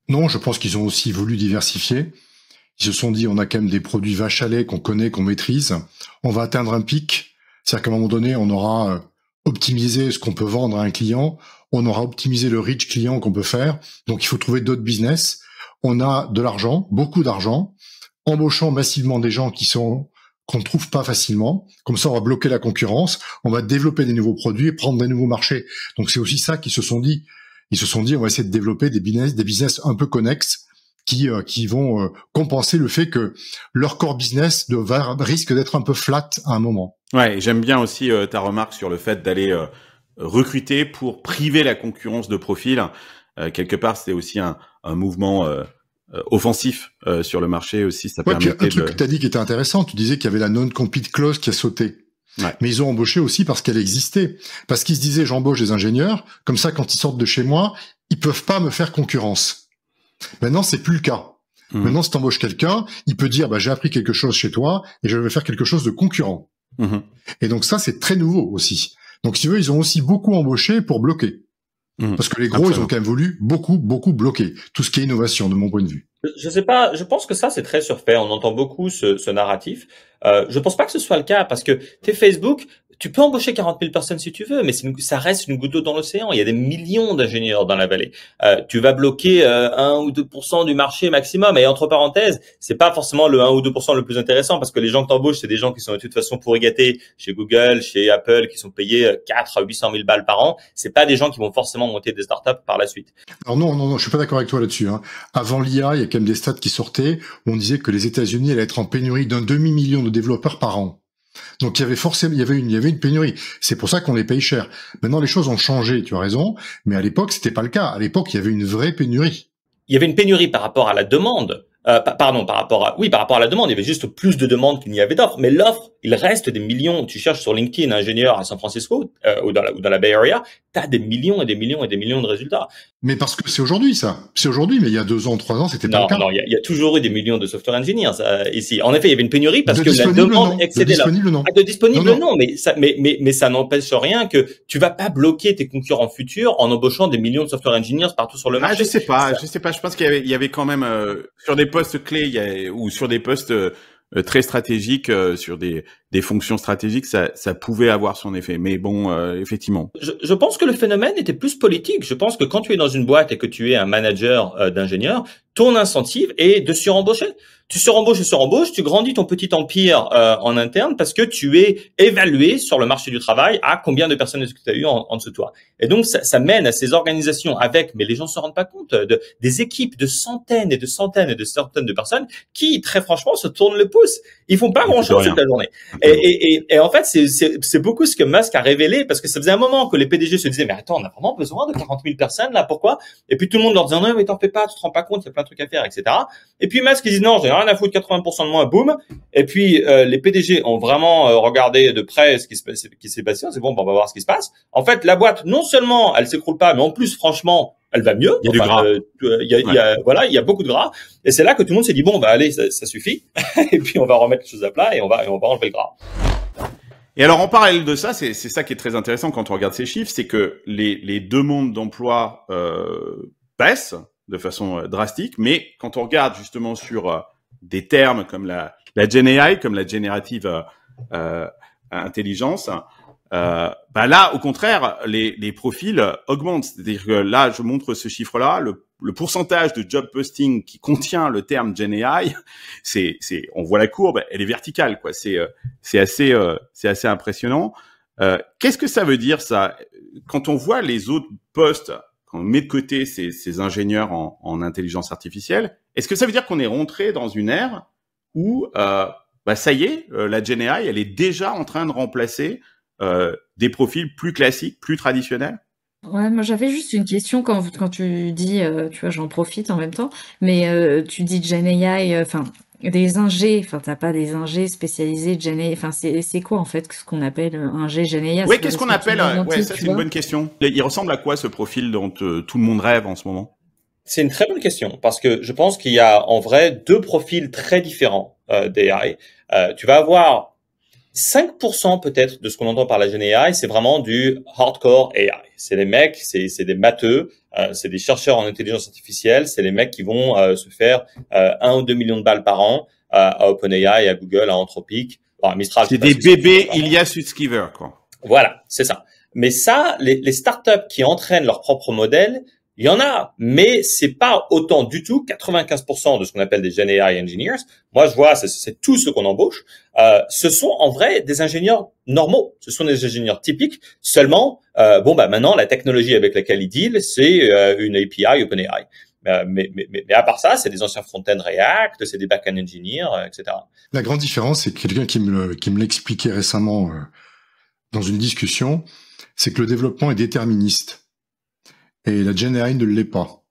Non, je pense qu'ils ont aussi voulu diversifier. Ils se sont dit, on a quand même des produits vaches à lait qu'on connaît, qu'on maîtrise. On va atteindre un pic. C'est-à-dire qu'à un moment donné, on aura optimisé ce qu'on peut vendre à un client. On aura optimisé le reach client qu'on peut faire. Donc, il faut trouver d'autres business. On a de l'argent, beaucoup d'argent, embauchant massivement des gens qu'on ne trouve pas facilement. Comme ça, on va bloquer la concurrence. On va développer des nouveaux produits et prendre des nouveaux marchés. Donc, c'est aussi ça qu'ils se sont dit. Ils se sont dit, on va essayer de développer des business un peu connexes, qui vont compenser le fait que leur core business risque d'être un peu flat à un moment. Ouais, et j'aime bien aussi ta remarque sur le fait d'aller recruter pour priver la concurrence de profil. Quelque part, c'est aussi un mouvement offensif sur le marché aussi. Ça permettait un truc que tu as dit qui était intéressant, tu disais qu'il y avait la non-compete clause qui a sauté. Ouais. Mais ils ont embauché aussi parce qu'elle existait. Parce qu'ils se disaient, j'embauche des ingénieurs, comme ça, quand ils sortent de chez moi, ils peuvent pas me faire concurrence. Maintenant, c'est plus le cas. Maintenant, si t'embauches quelqu'un, il peut dire, j'ai appris quelque chose chez toi et je vais faire quelque chose de concurrent. Et donc ça, c'est très nouveau aussi. Donc, si tu veux, ils ont aussi beaucoup embauché pour bloquer. Parce que les gros, ils ont quand même voulu beaucoup bloquer tout ce qui est innovation, de mon point de vue. Je sais pas, je pense que ça, c'est très surfait. On entend beaucoup ce narratif. Je pense pas que ce soit le cas parce que t'es Facebook, tu peux embaucher 40 000 personnes si tu veux, mais ça reste une goutte d'eau dans l'océan. Il y a des millions d'ingénieurs dans la vallée. Tu vas bloquer 1 ou 2% du marché maximum. Et entre parenthèses, c'est pas forcément le 1 ou 2% le plus intéressant parce que les gens que t'embauches, c'est des gens qui sont de toute façon pourri gâtés chez Google, chez Apple, qui sont payés 4 à 800 000 balles par an. C'est pas des gens qui vont forcément monter des startups par la suite. Alors non, je suis pas d'accord avec toi là-dessus. Avant l'IA, il y a quand même des stats qui sortaient où on disait que les États-Unis allaient être en pénurie d'un demi-million de développeurs par an. Donc il y avait une pénurie. C'est pour ça qu'on les paye cher. Maintenant les choses ont changé, tu as raison, mais à l'époque c'était pas le cas. À l'époque, il y avait une vraie pénurie. Il y avait une pénurie par rapport à la demande. Par rapport à la demande, il y avait juste plus de demandes qu'il n'y avait d'offres. Mais l'offre, il reste des millions. Tu cherches sur LinkedIn ingénieur à San Francisco ou dans la Bay Area, t'as des millions et des millions et des millions de résultats. Mais parce que c'est aujourd'hui ça. C'est aujourd'hui, mais il y a 2 ans, 3 ans, c'était pas le cas. Non, il y a toujours eu des millions de software engineers ici. En effet, il y avait une pénurie parce que la demande excédait la. De disponible, non, mais ça n'empêche rien que tu vas pas bloquer tes concurrents futurs en embauchant des millions de software engineers partout sur le marché. Je sais pas. Je pense qu'il y avait quand même sur des postes clés ou sur des postes très stratégiques, sur des fonctions stratégiques, ça pouvait avoir son effet. Mais bon, effectivement. Je pense que le phénomène était plus politique. Je pense que quand tu es dans une boîte et que tu es un manager d'ingénieurs, ton incentive est de surembaucher. Tu surembauches, tu grandis ton petit empire en interne parce que tu es évalué sur le marché du travail à combien de personnes est-ce que tu as eu en dessous de toi. Et donc, ça mène à ces organisations mais les gens se rendent pas compte, des équipes de centaines et de centaines et de centaines de personnes qui, très franchement, se tournent le pouce. Ils font pas grand-chose toute la journée. Et en fait, c'est beaucoup ce que Musk a révélé parce que ça faisait un moment que les PDG se disaient, mais attends, on a vraiment besoin de 40 000 personnes là, pourquoi? Et puis tout le monde leur disait, non, mais t'en fais pas, tu te rends pas compte, il y a plein de trucs à faire, etc. Et puis Musk, il dit, non, j'ai rien à foutre, 80% de moins, boum. Et puis, les PDG ont vraiment regardé de près ce qui s'est passé. C'est bon, on va voir ce qui se passe. En fait, la boîte, non seulement elle s'écroule pas, mais en plus, franchement, elle va mieux. Il y a du gras. Il y a beaucoup de gras. Et c'est là que tout le monde s'est dit, bon, allez, ça suffit. Et puis, on va remettre les choses à plat et on va enlever le gras. Et alors, en parallèle de ça, c'est ça qui est très intéressant quand on regarde ces chiffres, c'est que les demandes d'emploi baissent de façon drastique, mais quand on regarde justement sur des termes comme la Gen AI, comme la générative intelligence, là, au contraire, les profils augmentent. C'est-à-dire que là, je montre ce chiffre-là, le pourcentage de job posting qui contient le terme Gen AI, on voit la courbe, elle est verticale, quoi. C'est assez impressionnant. Qu'est-ce que ça veut dire, ça? Quand on voit les autres postes, quand on met de côté ces ingénieurs en intelligence artificielle, est-ce que ça veut dire qu'on est rentré dans une ère où, ça y est, la Gen AI, elle est déjà en train de remplacer des profils plus classiques, plus traditionnels? Ouais, moi j'avais juste une question quand tu dis, tu vois, j'en profite en même temps, mais tu dis Gen AI, des ingés, t'as pas des ingés spécialisés Gen AI, c'est quoi en fait ce qu'on appelle ingé Gen AI? Oui, qu'est-ce qu'on appelle? Ouais, ça c'est une bonne question. Il ressemble à quoi ce profil dont tout le monde rêve en ce moment? C'est une très bonne question parce que je pense qu'il y a en vrai 2 profils très différents d'AI. Tu vas avoir 5% peut-être de ce qu'on entend par la Gen AI, c'est vraiment du hardcore AI. C'est les mecs, c'est des matheux, c'est des chercheurs en intelligence artificielle, c'est les mecs qui vont se faire 1 ou 2 millions de balles par an à OpenAI, à Google, à Anthropic, à Mistral. C'est des bébés Ilya Sutskever, quoi. Voilà, c'est ça. Mais ça, les startups qui entraînent leur propre modèle, il y en a, mais c'est pas autant du tout. 95% de ce qu'on appelle des Gen AI engineers, moi je vois, c'est tout ce qu'on embauche. Ce sont en vrai des ingénieurs normaux. Ce sont des ingénieurs typiques. Seulement, maintenant la technologie avec laquelle ils deal, c'est une API OpenAI. Mais à part ça, c'est des anciens front-end React, c'est des back-end engineers, etc. La grande différence, c'est quelqu'un qui me l'expliquait récemment dans une discussion, c'est que le développement est déterministe et la Gen AI ne l'est pas.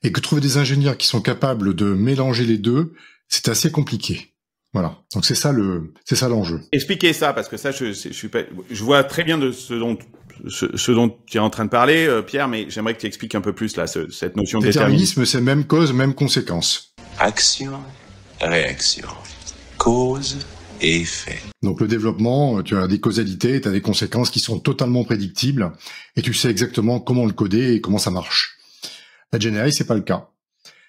Et que trouver des ingénieurs qui sont capables de mélanger les deux, c'est assez compliqué. Voilà. Donc c'est ça l'enjeu. Expliquez ça, parce que ça, je vois très bien de ce dont tu es en train de parler, Pierre, mais j'aimerais que tu expliques un peu plus là cette notion de déterminisme. C'est même cause, même conséquence. Action, réaction, cause et effet. Donc le développement, tu as des causalités, tu as des conséquences qui sont totalement prédictibles, et tu sais exactement comment le coder et comment ça marche. La Gen AI, c'est pas le cas.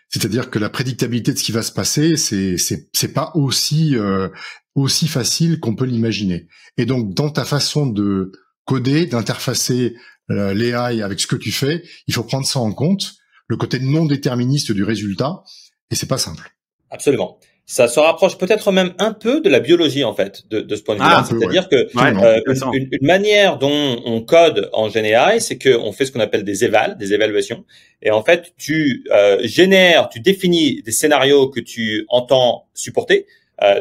C'est-à-dire que la prédictabilité de ce qui va se passer, c'est pas aussi facile qu'on peut l'imaginer. Et donc, dans ta façon de coder, d'interfacer l'AI avec ce que tu fais, il faut prendre ça en compte, le côté non déterministe du résultat, et c'est pas simple. Absolument. Ça se rapproche peut-être même un peu de la biologie, en fait, de ce point de vue-là. C'est-à-dire que une manière dont on code en Gen AI, c'est qu'on fait ce qu'on appelle des évaluations. Et en fait, tu définis des scénarios que tu entends supporter.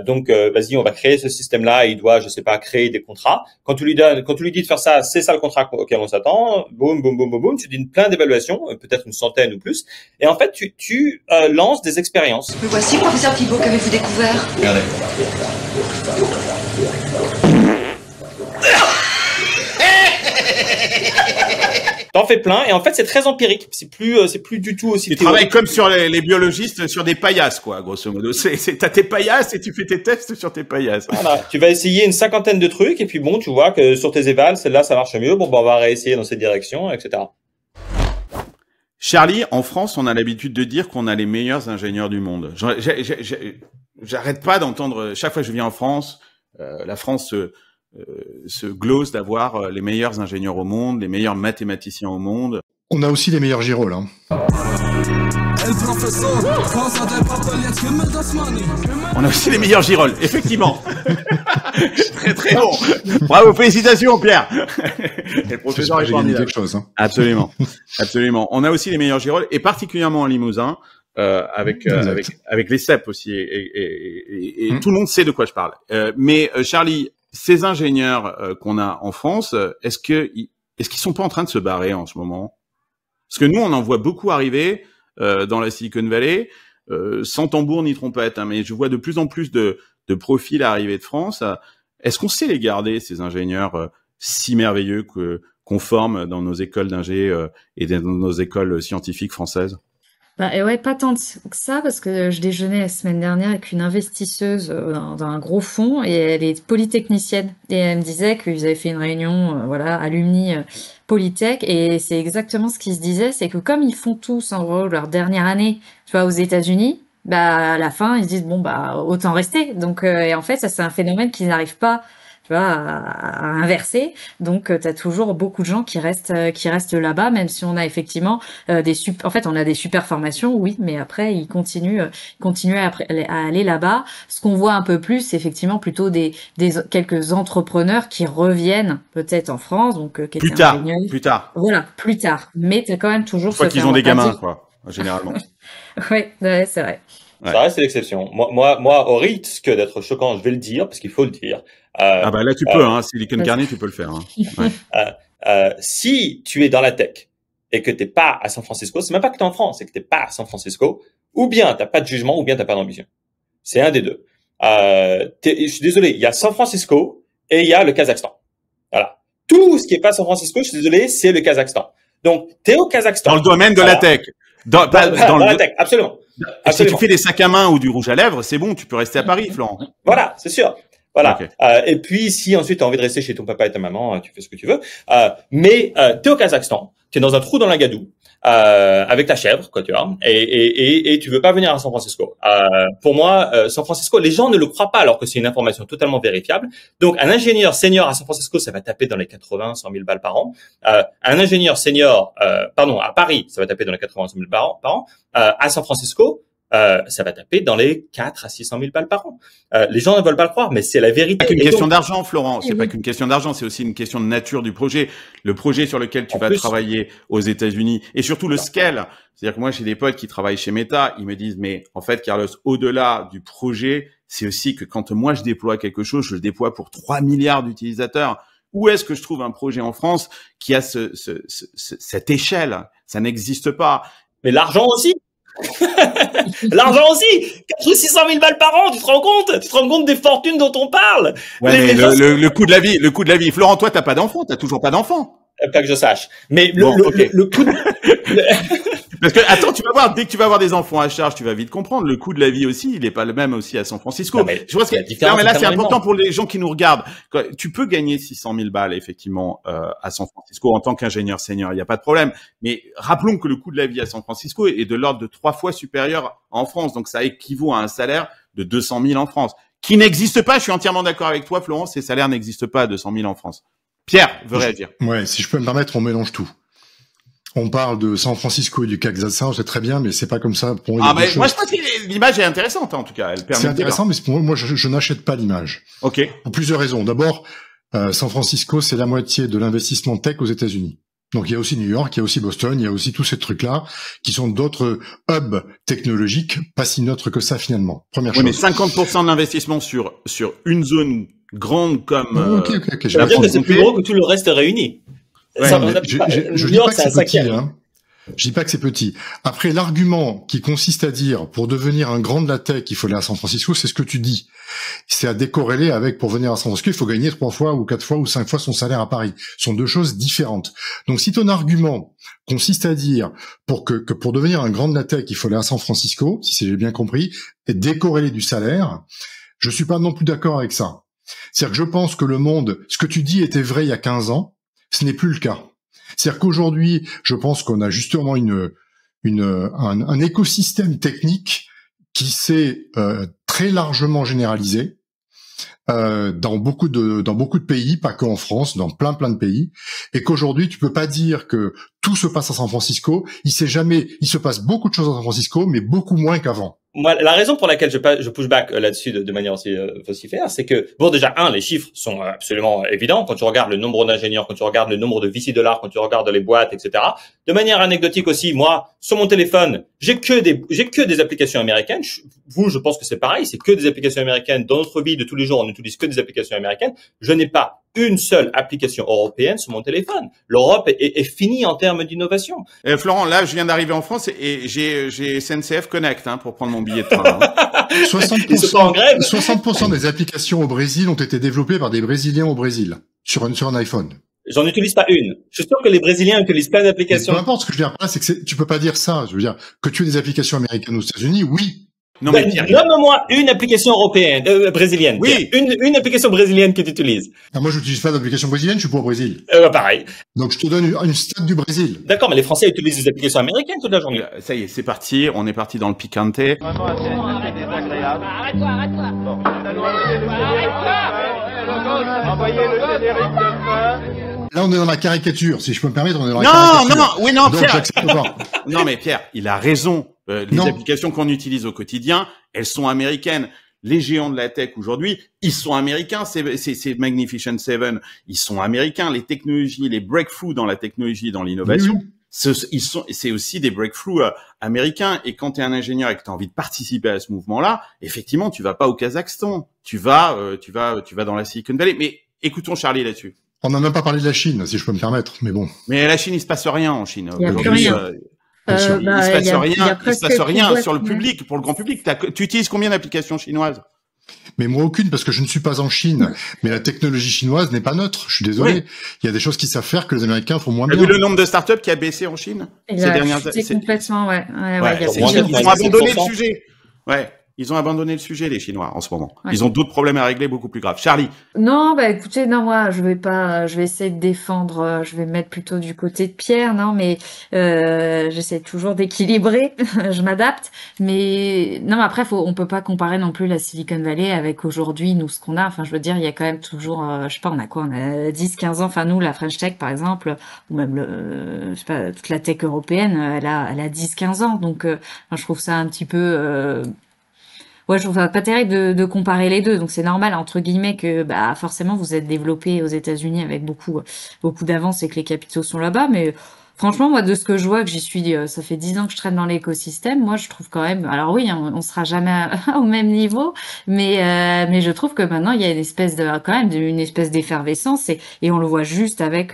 Donc, vas-y, on va créer ce système-là. Il doit, je sais pas, créer des contrats. Quand tu lui dis de faire ça, c'est ça le contrat auquel on s'attend. Boum, boum, boum, boum, boum. Tu dis plein d'évaluations, peut-être une centaine ou plus. Et en fait, tu lances des expériences. Me voici, professeur Thibault, qu'avez-vous découvert? Regardez. T'en fais plein, et en fait, c'est très empirique. C'est plus du tout aussi. Tu travailles comme sur les biologistes, sur des paillasses, quoi, grosso modo. T'as tes paillasses et tu fais tes tests sur tes paillasses. Voilà. Tu vas essayer une cinquantaine de trucs, et puis bon, tu vois que sur tes évals, celle-là, ça marche mieux. Bon, on va réessayer dans cette direction, etc. Charlie, en France, on a l'habitude de dire qu'on a les meilleurs ingénieurs du monde. J'arrête pas d'entendre, chaque fois que je viens en France, la France se glose d'avoir les meilleurs ingénieurs au monde, les meilleurs mathématiciens au monde. On a aussi les meilleurs girolles, hein. On a aussi les meilleurs girolles, effectivement. Très très bon. Bravo, félicitations Pierre. Et le professeur est formidable. Quelque chose, hein. Absolument, absolument. On a aussi les meilleurs girolles, et particulièrement en Limousin, avec les CEP aussi, et tout le monde sait de quoi je parle. Mais Charlie, ces ingénieurs qu'on a en France, est-ce qu'ils sont pas en train de se barrer en ce moment? Parce que nous, on en voit beaucoup arriver dans la Silicon Valley, sans tambour ni trompette, hein, mais je vois de plus en plus de profils arriver de France. Est-ce qu'on sait les garder, ces ingénieurs si merveilleux qu'on forme dans nos écoles d'ingé et dans nos écoles scientifiques françaises? Et ouais, pas tant que ça, parce que je déjeunais la semaine dernière avec une investisseuse dans un gros fonds, et elle est polytechnicienne, et elle me disait qu'ils avaient fait une réunion, alumni Polytech, et c'est exactement ce qu'ils se disaient, c'est que comme ils font tous en gros leur dernière année, tu vois, aux États-Unis, à la fin ils se disent autant rester. Donc et en fait ça c'est un phénomène qu'ils n'arrivent pas, tu vois, à inverser. Donc tu as toujours beaucoup de gens qui restent là-bas, même si on a effectivement en fait on a des super formations, oui, mais après ils continuent à aller là-bas. Ce qu'on voit un peu plus, c'est effectivement plutôt quelques entrepreneurs qui reviennent peut-être en France, donc plus tard. Voilà, plus tard. Mais tu as quand même toujours je crois qu'ils ont des gamins, quoi, généralement. Oui, ouais, c'est vrai. Ouais. Ça reste l'exception. Moi, au risque d'être choquant, je vais le dire, parce qu'il faut le dire. Là, tu peux, hein. Silicon Carney, tu peux le faire, hein. Ouais. Si tu es dans la tech et que t'es pas à San Francisco, c'est même pas que t'es en France, c'est que t'es pas à San Francisco, ou bien t'as pas de jugement, ou bien t'as pas d'ambition. C'est un des deux. Je suis désolé, il y a San Francisco et il y a le Kazakhstan. Voilà. Tout ce qui est pas San Francisco, je suis désolé, c'est le Kazakhstan. Donc, t'es au Kazakhstan. Dans le domaine de la tech. Dans la tech, absolument. Si tu fais des sacs à main ou du rouge à lèvres, c'est bon, tu peux rester à Paris, Florent. Voilà, c'est sûr. Voilà. Okay. Et puis, si ensuite tu as envie de rester chez ton papa et ta maman, tu fais ce que tu veux. Mais t'es au Kazakhstan, t'es dans un trou dans la gadoue, avec ta chèvre, quoi, tu vois, et tu veux pas venir à San Francisco. Pour moi, San Francisco, les gens ne le croient pas alors que c'est une information totalement vérifiable. Donc, un ingénieur senior à San Francisco, ça va taper dans les 80, 100 000 balles par an. Un ingénieur senior, à Paris, ça va taper dans les 80, 100 000 par an. À San Francisco, ça va taper dans les 4 à 600 000 balles par an. Les gens ne veulent pas le croire, mais c'est la vérité. C'est pas qu'une question d'argent, Florent. C'est pas qu'une question d'argent, c'est aussi une question de nature du projet. Le projet sur lequel tu vas travailler aux États-Unis et surtout le scale. C'est-à-dire que moi, j'ai des potes qui travaillent chez Meta, ils me disent, mais en fait, Carlos, au-delà du projet, c'est aussi que quand moi je déploie quelque chose, je le déploie pour 3 milliards d'utilisateurs. Où est-ce que je trouve un projet en France qui a cette échelle? Ça n'existe pas. Mais l'argent aussi. L'argent aussi. 4 ou 600 000 balles par an, tu te rends compte? Tu te rends compte des fortunes dont on parle? Ouais, mais le coût de la vie. Florent, toi, t'as pas d'enfant, t'as toujours pas d'enfant. Pas que je sache. Mais bon, le coût de... Parce que, attends, tu vas voir, dès que tu vas avoir des enfants à charge, tu vas vite comprendre. Le coût de la vie aussi, il est pas le même aussi à San Francisco. Non, mais je pense que, non, mais là, c'est important pour les gens qui nous regardent. Tu peux gagner 600 000 balles, effectivement, à San Francisco en tant qu'ingénieur senior. Il n'y a pas de problème. Mais rappelons que le coût de la vie à San Francisco est de l'ordre de 3 fois supérieur en France. Donc, ça équivaut à un salaire de 200 000 en France. Qui n'existe pas. Je suis entièrement d'accord avec toi, Florent. Ces salaires n'existent pas à 200 000 en France. Pierre veut réagir. Ouais, si je peux me permettre, on mélange tout. On parle de San Francisco et du Kazakhstan, c'est très bien, mais c'est pas comme ça. Pour moi, je pense que l'image est intéressante, en tout cas. C'est intéressant, mais pour moi, je n'achète pas l'image. Ok. Pour plusieurs raisons. D'abord, San Francisco, c'est la moitié de l'investissement tech aux États-Unis. Donc, il y a aussi New York, il y a aussi Boston, il y a aussi tous ces trucs-là, qui sont d'autres hubs technologiques, pas si neutres que ça, finalement. Première chose. Mais 50% de l'investissement sur une zone grande comme, Ok. Je veux dire que c'est plus gros que tout le reste réuni. Ouais, je dis pas que c'est petit, hein. Je dis pas que c'est petit. Après, l'argument qui consiste à dire, pour devenir un grand de la tech, il faut aller à San Francisco, c'est ce que tu dis. C'est à décorréler avec, pour venir à San Francisco, il faut gagner 3 fois ou 4 fois ou 5 fois son salaire à Paris. Ce sont deux choses différentes. Donc, si ton argument consiste à dire, que pour devenir un grand de la tech, il faut aller à San Francisco, si j'ai bien compris, et décorréler du salaire, je suis pas non plus d'accord avec ça. C'est-à-dire que je pense que le monde, ce que tu dis était vrai il y a 15 ans, ce n'est plus le cas. C'est-à-dire qu'aujourd'hui, je pense qu'on a justement un écosystème technique qui s'est très largement généralisé dans beaucoup de pays, pas qu'en France, dans plein de pays, et qu'aujourd'hui tu peux pas dire que tout se passe à San Francisco. Il se passe beaucoup de choses à San Francisco, mais beaucoup moins qu'avant. Moi, la raison pour laquelle je push back là-dessus de manière aussi vocifère, c'est que, bon, déjà, les chiffres sont absolument évidents. Quand tu regardes le nombre d'ingénieurs, quand tu regardes le nombre de VC dollars, quand tu regardes les boîtes, etc. De manière anecdotique aussi, moi, sur mon téléphone, j'ai que des applications américaines. Vous, je pense que c'est pareil. C'est que des applications américaines. Dans notre vie de tous les jours, on n'utilise que des applications américaines. Je n'ai pas une seule application européenne sur mon téléphone. L'Europe est finie en termes d'innovation. Florent, là, je viens d'arriver en France et j'ai SNCF Connect pour prendre mon billet de train. 60% des applications au Brésil ont été développées par des Brésiliens au Brésil sur un iPhone. J'en utilise pas une. Je suis sûr que les Brésiliens utilisent plein d'applications. Peu importe, ce que je veux dire, c'est que tu peux pas dire ça. Je veux dire que tu aies des applications américaines aux États-Unis, oui. Non, mais nomme-moi une application européenne, brésilienne. Oui. Une application brésilienne que tu utilises. Moi, je n'utilise pas d'application brésilienne, je suis pas au Brésil. Pareil. Donc, je te donne une stat du Brésil. D'accord, mais les Français utilisent des applications américaines toute la journée. Ça y est, c'est parti. On est parti dans le picante. Vraiment assez désagréable. Arrête-toi. Envoyez le générique de fin. Là, on est dans la caricature, si je peux me permettre, on est dans la caricature. Non, donc, Pierre. J'accepte pas. Non, mais Pierre, il a raison. Les applications qu'on utilise au quotidien, elles sont américaines. Les géants de la tech aujourd'hui, ils sont américains. C'est Magnificent Seven, ils sont américains. Les technologies, les breakthroughs dans la technologie, dans l'innovation, c'est aussi des breakthroughs américains. Et quand tu es un ingénieur et que tu as envie de participer à ce mouvement-là, effectivement, tu vas pas au Kazakhstan, tu vas dans la Silicon Valley. Mais écoutons Charlie là-dessus. On n'a même pas parlé de la Chine, si je peux me permettre, mais bon. Mais la Chine, il se passe rien en Chine. Il y a plus rien. Il se passe rien sur le public, pour le grand public. Tu utilises combien d'applications chinoises? Mais moi, aucune, parce que je ne suis pas en Chine. Mais la technologie chinoise n'est pas neutre. Je suis désolé. Oui. Il y a des choses qu'ils savent faire que les Américains font moins bien. T'as vu le nombre de startups qui a baissé en Chine ces dernières années? C'est complètement, ils ont abandonné le sujet. Ouais. Ils ont abandonné le sujet, les Chinois, en ce moment. Ouais. Ils ont d'autres problèmes à régler beaucoup plus graves. Charlie. Non, bah écoutez, non, moi, je vais essayer de défendre, je vais me mettre plutôt du côté de Pierre, non, mais j'essaie toujours d'équilibrer, je m'adapte, mais non, mais après, on peut pas comparer non plus la Silicon Valley avec aujourd'hui, nous, ce qu'on a. Enfin, je veux dire, il y a quand même toujours, je sais pas, on a quoi, on a 10, 15 ans. Enfin, nous, la French Tech, par exemple, ou même je sais pas, toute la tech européenne, elle a 10, 15 ans, donc je trouve ça un petit peu ouais, je trouve ça pas terrible de comparer les deux. Donc c'est normal entre guillemets que bah forcément vous êtes développé aux États-Unis avec beaucoup d'avance et que les capitaux sont là-bas. Mais franchement, moi de ce que je vois, que j'y suis, ça fait 10 ans que je traîne dans l'écosystème. Moi, je trouve quand même. Alors oui, on sera jamais au même niveau, mais je trouve que maintenant il y a une espèce d'effervescence et on le voit juste avec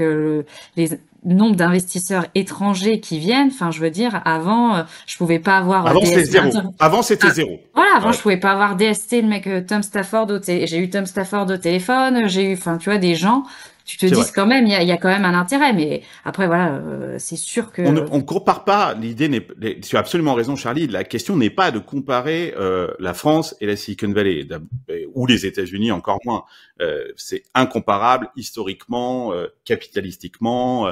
les nombre d'investisseurs étrangers qui viennent. Enfin, je veux dire, avant, je pouvais pas avoir Avant, c'était zéro. Avant, c'était zéro. Voilà, avant, je pouvais pas avoir DST, le mec Tom Stafford j'ai eu Tom Stafford au téléphone, j'ai eu, enfin, tu vois, des gens, tu te dis quand même, il y a quand même un intérêt, mais après, voilà, c'est sûr que... On compare pas, tu as absolument raison, Charlie, la question n'est pas de comparer la France et la Silicon Valley, ou les États-Unis encore moins. C'est incomparable historiquement, capitalistiquement,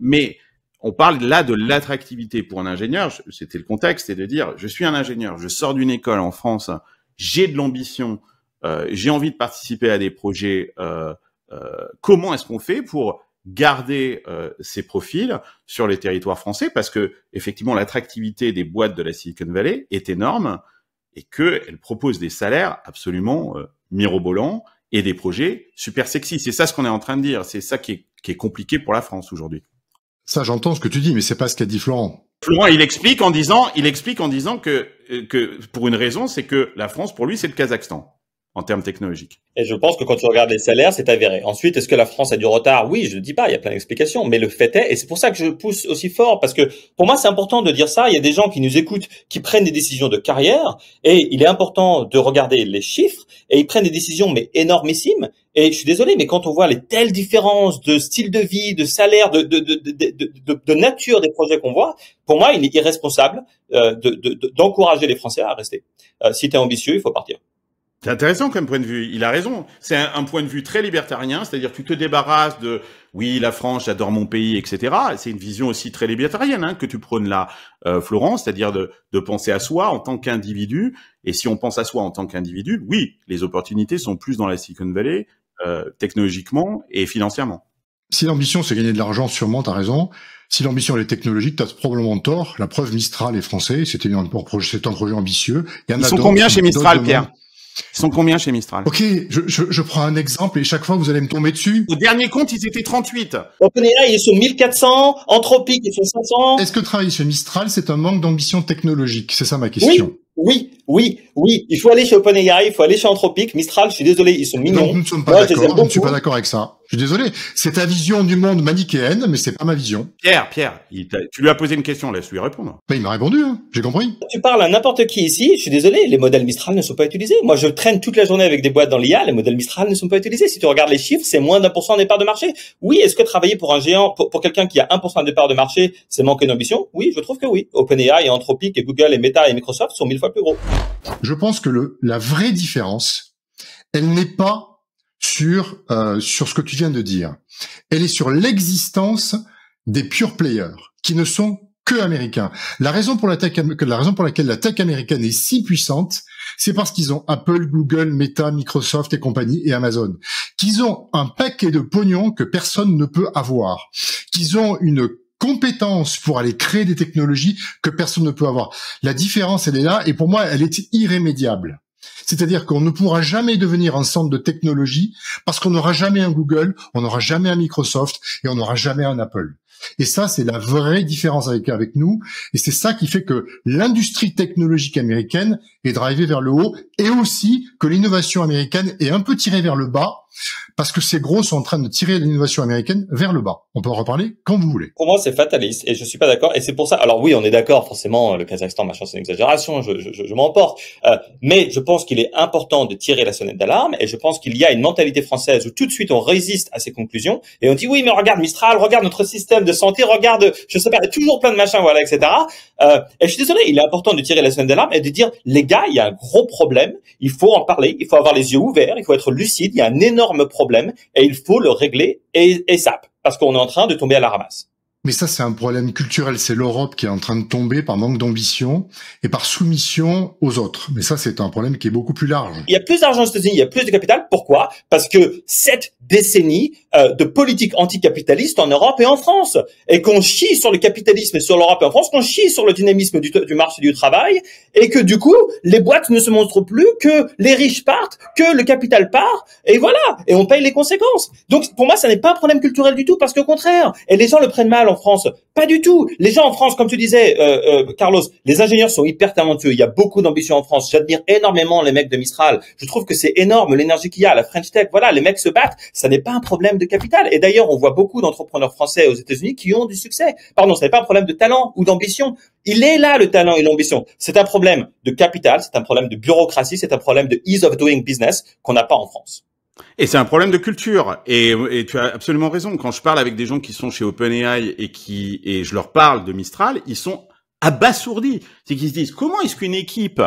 mais on parle là de l'attractivité pour un ingénieur. C'était le contexte, c'est de dire, je suis un ingénieur, je sors d'une école en France, j'ai de l'ambition, j'ai envie de participer à des projets. Comment est-ce qu'on fait pour garder ces profils sur les territoires français? Parce que effectivement, l'attractivité des boîtes de la Silicon Valley est énorme et qu'elles proposent des salaires absolument mirobolants et des projets super sexy. C'est ça ce qu'on est en train de dire. C'est ça qui est compliqué pour la France aujourd'hui. Ça, j'entends ce que tu dis, mais c'est pas ce qu'a dit Florent. Florent, il explique en disant que pour une raison, c'est que la France, pour lui, c'est le Kazakhstan en termes technologiques. Et je pense que quand tu regardes les salaires, c'est avéré. Ensuite, est-ce que la France a du retard? Oui, je ne dis pas, il y a plein d'explications, mais le fait est, et c'est pour ça que je pousse aussi fort, parce que pour moi, c'est important de dire ça. Il y a des gens qui nous écoutent, qui prennent des décisions de carrière, et il est important de regarder les chiffres, et ils prennent des décisions, mais énormissimes. Et je suis désolé, mais quand on voit les telles différences de style de vie, de salaire, de nature des projets qu'on voit, pour moi, il est irresponsable d'encourager les Français à rester. Si tu es ambitieux, il faut partir. C'est intéressant comme point de vue. Il a raison. C'est un point de vue très libertarien, c'est-à-dire tu te débarrasses de oui, la France, j'adore mon pays, etc. C'est une vision aussi très libertarienne que tu prônes là, Florent, c'est-à-dire de penser à soi en tant qu'individu. Et si on pense à soi en tant qu'individu, oui, les opportunités sont plus dans la Silicon Valley, technologiquement et financièrement. Si l'ambition c'est gagner de l'argent, sûrement, t'as raison. Si l'ambition elle est technologique, t'as probablement tort. La preuve, Mistral est français, c'est un projet ambitieux. Ils sont combien chez Mistral, Pierre? Ils sont combien chez Mistral? Ok, je prends un exemple et chaque fois vous allez me tomber dessus. Au dernier compte, ils étaient 38. OpenAI, ils sont 1400, Anthropic, ils sont 500. Est-ce que travailler chez Mistral, c'est un manque d'ambition technologique? C'est ça ma question. Oui. Il faut aller chez OpenAI, il faut aller chez Anthropic. Mistral, je suis désolé, ils sont mignons. Donc, nous ne sommes pas d'accord. Je ne suis pas d'accord avec ça. Je suis désolé. C'est ta vision du monde manichéenne, mais c'est pas ma vision. Pierre, tu lui as posé une question, laisse-lui répondre. Ben, il m'a répondu, j'ai compris. Tu parles à n'importe qui ici, je suis désolé, les modèles Mistral ne sont pas utilisés. Moi, je traîne toute la journée avec des boîtes dans l'IA, les modèles Mistral ne sont pas utilisés. Si tu regardes les chiffres, c'est moins d'1% des parts de marché. Oui, est-ce que travailler pour un géant, pour quelqu'un qui a 1% des parts de marché, c'est manquer d'ambition? Oui, je trouve que oui. OpenAI et Anthropic et Google et Meta et Microsoft sont 1000 fois plus gros. Je pense que la vraie différence, elle n'est pas sur ce que tu viens de dire. Elle est sur l'existence des pure players qui ne sont que américains. La raison pour laquelle la tech américaine est si puissante, c'est parce qu'ils ont Apple, Google, Meta, Microsoft et compagnie et Amazon. Qu'ils ont un paquet de pognon que personne ne peut avoir. Qu'ils ont une compétence pour aller créer des technologies que personne ne peut avoir. La différence, elle est là, et pour moi, elle est irrémédiable. C'est-à-dire qu'on ne pourra jamais devenir un centre de technologie parce qu'on n'aura jamais un Google, on n'aura jamais un Microsoft et on n'aura jamais un Apple. Et ça, c'est la vraie différence avec nous. Et c'est ça qui fait que l'industrie technologique américaine est drivée vers le haut et aussi que l'innovation américaine est un peu tirée vers le bas parce que ces gros sont en train de tirer l'innovation américaine vers le bas. On peut en reparler quand vous voulez. Pour moi, c'est fataliste et je suis pas d'accord. Et c'est pour ça. Alors oui, on est d'accord. Forcément, le Kazakhstan, machin, c'est une exagération. Je m'emporte. Mais je pense qu'il est important de tirer la sonnette d'alarme. Et je pense qu'il y a une mentalité française où tout de suite on résiste à ces conclusions et on dit oui, mais regarde Mistral, regarde notre système de santé, regarde, je sais pas, toujours plein de machins, voilà, etc. Et je suis désolé. Il est important de tirer la sonnette d'alarme et de dire les gars, il y a un gros problème. Il faut en parler. Il faut avoir les yeux ouverts. Il faut être lucide. Il y a un énorme problème et il faut le régler et ça. Parce qu'on est en train de tomber à la ramasse. Mais ça, c'est un problème culturel. C'est l'Europe qui est en train de tomber par manque d'ambition et par soumission aux autres. Mais ça, c'est un problème qui est beaucoup plus large. Il y a plus d'argent aux États-Unis, il y a plus de capital. Pourquoi? Parce que 7 décennies de politique anticapitaliste en Europe et en France. Et qu'on chie sur le capitalisme et sur l'Europe et en France, qu'on chie sur le dynamisme du marché du travail, et que du coup, les boîtes ne se montrent plus, que les riches partent, que le capital part, et voilà. Et on paye les conséquences. Donc, pour moi, ça n'est pas un problème culturel du tout, parce qu'au contraire, et les gens le prennent mal en France. Pas du tout. Les gens en France, comme tu disais, Carlos, les ingénieurs sont hyper talentueux. Il y a beaucoup d'ambition en France. J'admire énormément les mecs de Mistral. Je trouve que c'est énorme l'énergie qu'il y a à la French Tech. Voilà, les mecs se battent. Ça n'est pas un problème de capital. Et d'ailleurs, on voit beaucoup d'entrepreneurs français aux États-Unis qui ont du succès. Pardon, ce n'est pas un problème de talent ou d'ambition. Il est là, le talent et l'ambition. C'est un problème de capital, c'est un problème de bureaucratie, c'est un problème de ease of doing business qu'on n'a pas en France. Et c'est un problème de culture. Et tu as absolument raison. Quand je parle avec des gens qui sont chez OpenAI et je leur parle de Mistral, ils sont abasourdis. C'est qu'ils se disent, comment est-ce qu'une équipe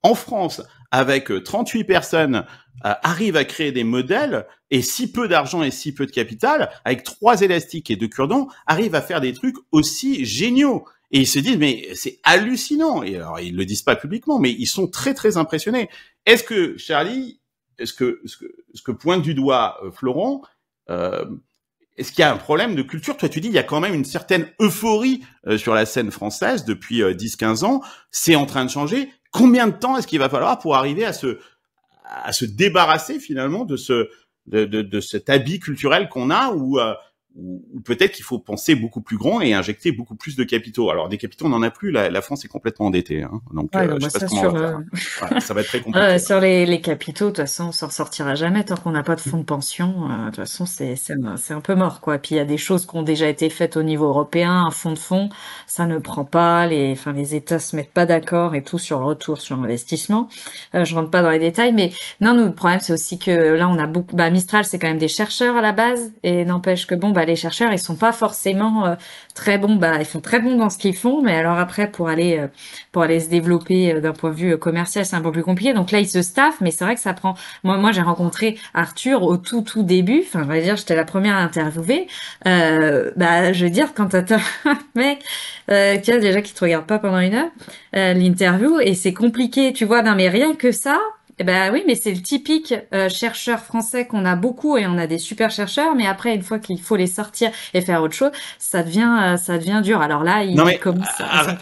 en France avec 38 personnes arrive à créer des modèles et si peu d'argent et si peu de capital, avec 3 élastiques et 2 cure-dents, arrive à faire des trucs aussi géniaux. Et ils se disent, mais c'est hallucinant. Et alors, ils le disent pas publiquement, mais ils sont très, très impressionnés. Est-ce que, Charlie, ce que pointe du doigt Florent, est-ce qu'il y a un problème de culture? Toi, tu dis, il y a quand même une certaine euphorie sur la scène française depuis 10-15 ans. C'est en train de changer. Combien de temps est-ce qu'il va falloir pour arriver à se débarrasser finalement de cet habit culturel qu'on a ou peut-être qu'il faut penser beaucoup plus grand et injecter beaucoup plus de capitaux. Alors des capitaux, on n'en a plus. La France est complètement endettée, hein. Donc je sais pas comment on va faire. Voilà, ça va être très compliqué. Sur les capitaux, de toute façon, on s'en sortira jamais tant qu'on n'a pas de fonds de pension. De toute façon, c'est un peu mort, quoi. Puis il y a des choses qui ont déjà été faites au niveau européen, un fonds de fonds, ça ne prend pas. Les États se mettent pas d'accord et tout sur le retour sur investissement. Je rentre pas dans les détails, mais non, nous le problème c'est aussi que là on a beaucoup. Mistral, c'est quand même des chercheurs à la base, et n'empêche que les chercheurs, ils sont pas forcément très bons. Ils sont très bons dans ce qu'ils font, mais alors après pour aller se développer d'un point de vue commercial, c'est un peu plus compliqué. Donc là, ils se staffent, mais c'est vrai que ça prend. Moi, j'ai rencontré Arthur au tout début. Enfin, on va dire, j'étais la première à interviewer. Je veux dire, quand t'as un mec déjà qui te regarde pas pendant 1 heure l'interview, et c'est compliqué, tu vois. Non, mais rien que ça. Oui, mais c'est le typique chercheur français qu'on a beaucoup et on a des super chercheurs, mais après une fois qu'il faut les sortir et faire autre chose, ça devient dur. Alors là, il commence.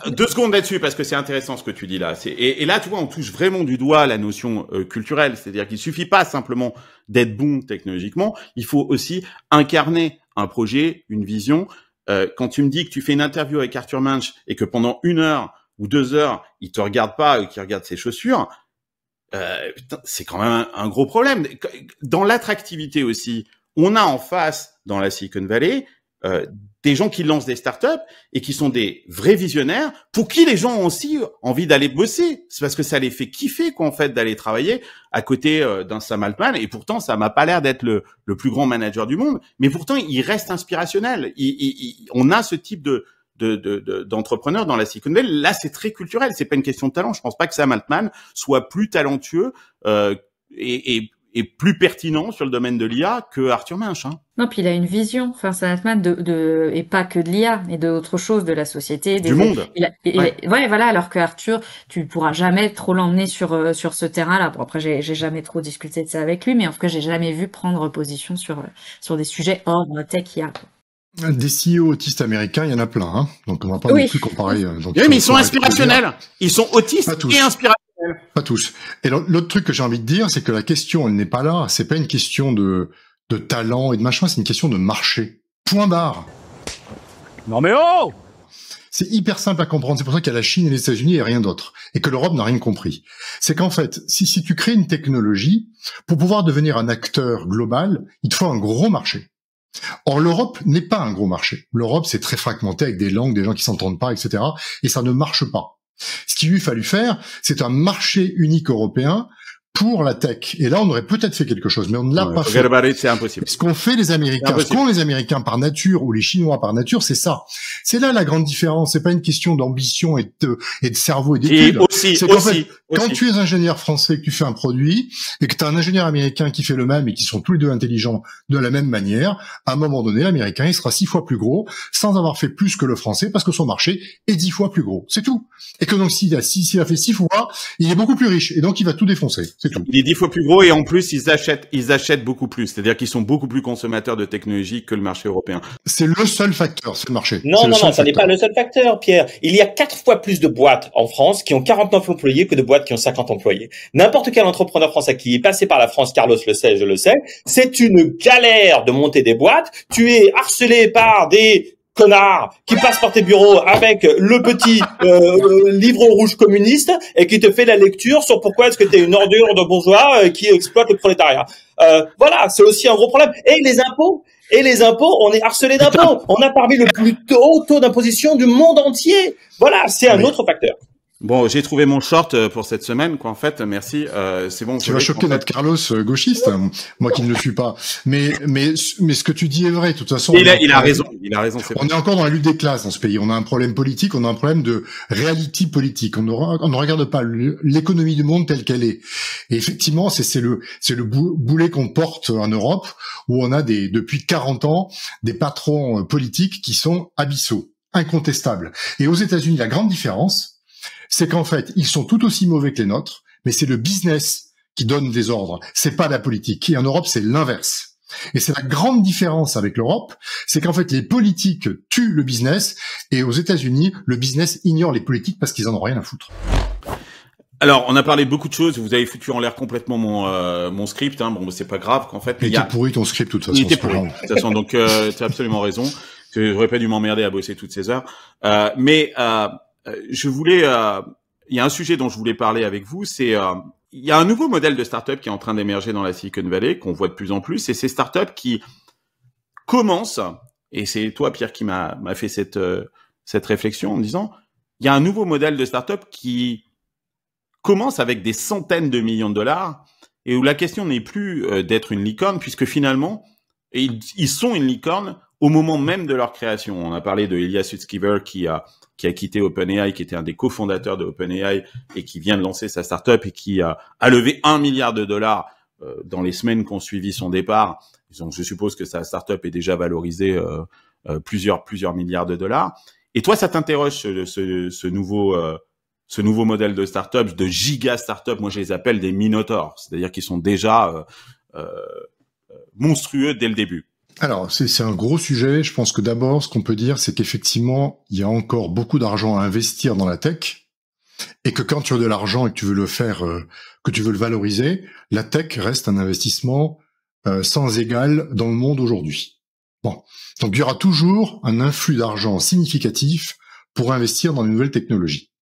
2 secondes là-dessus parce que c'est intéressant ce que tu dis là. Et là, tu vois, on touche vraiment du doigt la notion culturelle, c'est-à-dire qu'il suffit pas simplement d'être bon technologiquement, il faut aussi incarner un projet, une vision. Quand tu me dis que tu fais une interview avec Arthur Munch et que pendant 1 heure ou 2 heures, il te regarde pas ou qu'il regarde ses chaussures. C'est quand même un gros problème. Dans l'attractivité aussi, on a en face, dans la Silicon Valley, des gens qui lancent des startups et qui sont des vrais visionnaires, pour qui les gens ont aussi envie d'aller bosser. C'est parce que ça les fait kiffer, quoi, en fait, d'aller travailler à côté d'un Sam Altman. Et pourtant, ça m'a pas l'air d'être le plus grand manager du monde, mais pourtant, il reste inspirationnel. On a ce type d'entrepreneurs dans la Silicon Valley. Là, c'est très culturel. C'est pas une question de talent. Je pense pas que Sam Altman soit plus talentueux et plus pertinent sur le domaine de l'IA que Arthur Munch. Hein. Non, puis il a une vision. Enfin, Sam Altman et pas que de l'IA, mais d'autre chose, de la société, du monde. Voilà. Alors que Arthur, tu pourras jamais trop l'emmener sur ce terrain-là. Bon, après, j'ai jamais trop discuté de ça avec lui, mais en tout cas, j'ai jamais vu prendre position sur des sujets hors tech IA. Des CEO autistes américains, il y en a plein, hein. Donc on va pas non plus comparer. Oui, mais ils sont inspirationnels. Ils sont autistes et inspirationnels. Pas tous. Et l'autre truc que j'ai envie de dire, c'est que la question, elle n'est pas là. C'est pas une question de talent et de machin, c'est une question de marché. Point barre. Non mais oh! C'est hyper simple à comprendre. C'est pour ça qu'il y a la Chine et les États-Unis et rien d'autre. Et que l'Europe n'a rien compris. C'est qu'en fait, si tu crées une technologie, pour pouvoir devenir un acteur global, il te faut un gros marché. Or, l'Europe n'est pas un gros marché. L'Europe, c'est très fragmenté avec des langues, des gens qui s'entendent pas, etc. Et ça ne marche pas. Ce qu'il lui fallu faire, c'est un marché unique européen pour la tech. Et là, on aurait peut-être fait quelque chose, mais on ne l'a pas fait. C'est impossible. Ce qu'ont fait les Américains, ce qu'ont les Américains par nature ou les Chinois par nature, c'est ça. C'est là la grande différence. C'est pas une question d'ambition et de cerveau et d'études. C'est qu'en fait, quand tu es ingénieur français, que tu fais un produit, et que tu as un ingénieur américain qui fait le même et qui sont tous les deux intelligents de la même manière, à un moment donné, l'américain, il sera 6 fois plus gros, sans avoir fait plus que le français, parce que son marché est 10 fois plus gros. C'est tout. Et que donc, s'il a fait 6 fois, il est beaucoup plus riche. Et donc, il va tout défoncer. C'est tout. Il est 10 fois plus gros et en plus, ils achètent beaucoup plus. C'est-à-dire qu'ils sont beaucoup plus consommateurs de technologie que le marché européen. C'est le seul facteur, c'est le marché. Non, ça n'est pas le seul facteur, Pierre. Il y a 4 fois plus de boîtes en France qui ont 49 employés que de boîtes qui ont 50 employés. N'importe quel entrepreneur français qui est passé par la France, Carlos le sait, je le sais, c'est une galère de monter des boîtes. Tu es harcelé par des connards qui passent par tes bureaux avec le petit livre rouge communiste et qui te fait la lecture sur pourquoi est-ce que tu es une ordure de bourgeois qui exploite le prolétariat. Voilà, c'est aussi un gros problème. Et les impôts, on est harcelé d'impôts. On a parmi le plus haut taux d'imposition du monde entier. Voilà, c'est un autre facteur. Bon, j'ai trouvé mon short pour cette semaine, quoi, en fait. Merci. C'est bon. Tu vas choquer notre Carlos gauchiste, moi qui ne le suis pas. Mais ce que tu dis est vrai, de toute façon. Il a raison. Il a raison. On est encore dans la lutte des classes dans ce pays. On a un problème politique, on a un problème de reality politique. On ne regarde pas l'économie du monde telle qu'elle est. Et effectivement, c'est le boulet qu'on porte en Europe, où on a depuis 40 ans, des patrons politiques qui sont abyssaux, incontestables. Et aux États-Unis, la grande différence, c'est qu'en fait, ils sont tout aussi mauvais que les nôtres, mais c'est le business qui donne des ordres. C'est pas la politique. Et en Europe, c'est l'inverse. Et c'est la grande différence avec l'Europe, c'est qu'en fait, les politiques tuent le business, et aux États-Unis, le business ignore les politiques parce qu'ils en ont rien à foutre. Alors, on a parlé de beaucoup de choses. Vous avez foutu en l'air complètement mon script. Hein. Bon, c'est pas grave qu'en fait. Il était pourri ton script, de toute façon. Il était pourri. De toute façon, donc t'as absolument raison. J'aurais pas dû m'emmerder à bosser toutes ces heures. Je voulais, il y a un sujet dont je voulais parler avec vous, c'est il y a un nouveau modèle de start-up qui est en train d'émerger dans la Silicon Valley, qu'on voit de plus en plus, et ces start-up qui commencent, et c'est toi Pierre qui m'a fait cette réflexion en me disant, il y a un nouveau modèle de start-up qui commence avec des centaines de millions de dollars, et où la question n'est plus d'être une licorne, puisque finalement, ils sont une licorne au moment même de leur création. On a parlé de Ilya Sutskever qui a quitté OpenAI, qui était un des cofondateurs de OpenAI et qui vient de lancer sa startup et qui a levé $1 milliard dans les semaines qui ont suivi son départ. Donc, je suppose que sa startup est déjà valorisée plusieurs milliards de dollars. Et toi, ça t'interroge ce nouveau modèle de startup, de giga startup. Moi, je les appelle des minotaures, c'est-à-dire qu'ils sont déjà monstrueux dès le début. Alors, c'est un gros sujet. Je pense que d'abord, ce qu'on peut dire, c'est qu'effectivement, il y a encore beaucoup d'argent à investir dans la tech, et que quand tu as de l'argent et que tu veux le faire, que tu veux le valoriser, la tech reste un investissement sans égal dans le monde aujourd'hui. Bon, donc il y aura toujours un influx d'argent significatif pour investir dans une nouvelle technologie.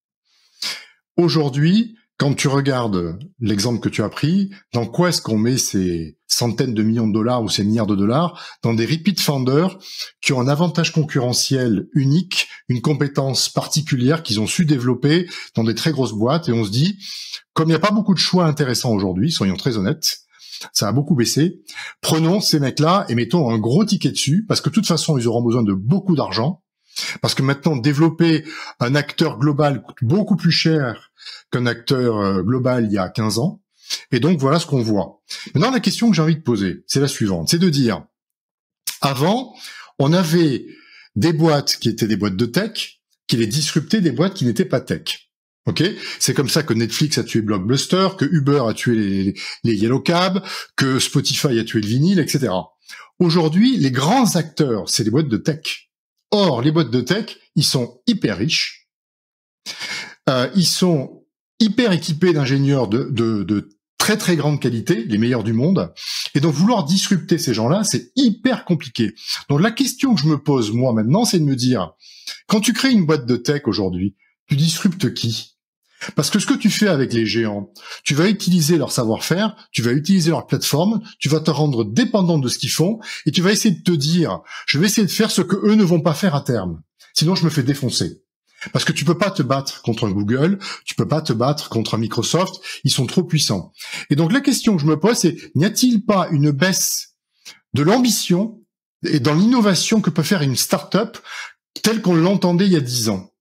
Aujourd'hui, quand tu regardes l'exemple que tu as pris, dans quoi est-ce qu'on met ces centaines de millions de dollars ou ces milliards de dollars? Dans des repeat founders qui ont un avantage concurrentiel unique, une compétence particulière qu'ils ont su développer dans des très grosses boîtes. Et on se dit, comme il n'y a pas beaucoup de choix intéressants aujourd'hui, soyons très honnêtes, ça a beaucoup baissé, prenons ces mecs-là et mettons un gros ticket dessus, parce que de toute façon, ils auront besoin de beaucoup d'argent. Parce que maintenant, développer un acteur global coûte beaucoup plus cher qu'un acteur global il y a 15 ans. Et donc, voilà ce qu'on voit. Maintenant, la question que j'ai envie de poser, c'est la suivante. C'est de dire, avant, on avait des boîtes qui étaient des boîtes de tech, qui les disruptaient des boîtes qui n'étaient pas tech. Ok, c'est comme ça que Netflix a tué Blockbuster, que Uber a tué les Yellow Cab, que Spotify a tué le vinyle, etc. Aujourd'hui, les grands acteurs, c'est les boîtes de tech. Or, les boîtes de tech, ils sont hyper riches, ils sont hyper équipés d'ingénieurs de très très grande qualité, les meilleurs du monde. Et donc vouloir disrupter ces gens-là, c'est hyper compliqué. Donc la question que je me pose moi maintenant, c'est de me dire, quand tu crées une boîte de tech aujourd'hui, tu disruptes qui? Parce que ce que tu fais avec les géants, tu vas utiliser leur savoir-faire, tu vas utiliser leur plateforme, tu vas te rendre dépendant de ce qu'ils font, et tu vas essayer de te dire, je vais essayer de faire ce que eux ne vont pas faire à terme. Sinon, je me fais défoncer. Parce que tu peux pas te battre contre un Google, tu peux pas te battre contre un Microsoft, ils sont trop puissants. Et donc la question que je me pose, c'est, n'y a-t-il pas une baisse de l'ambition et dans l'innovation que peut faire une start-up telle qu'on l'entendait il y a 10 ans?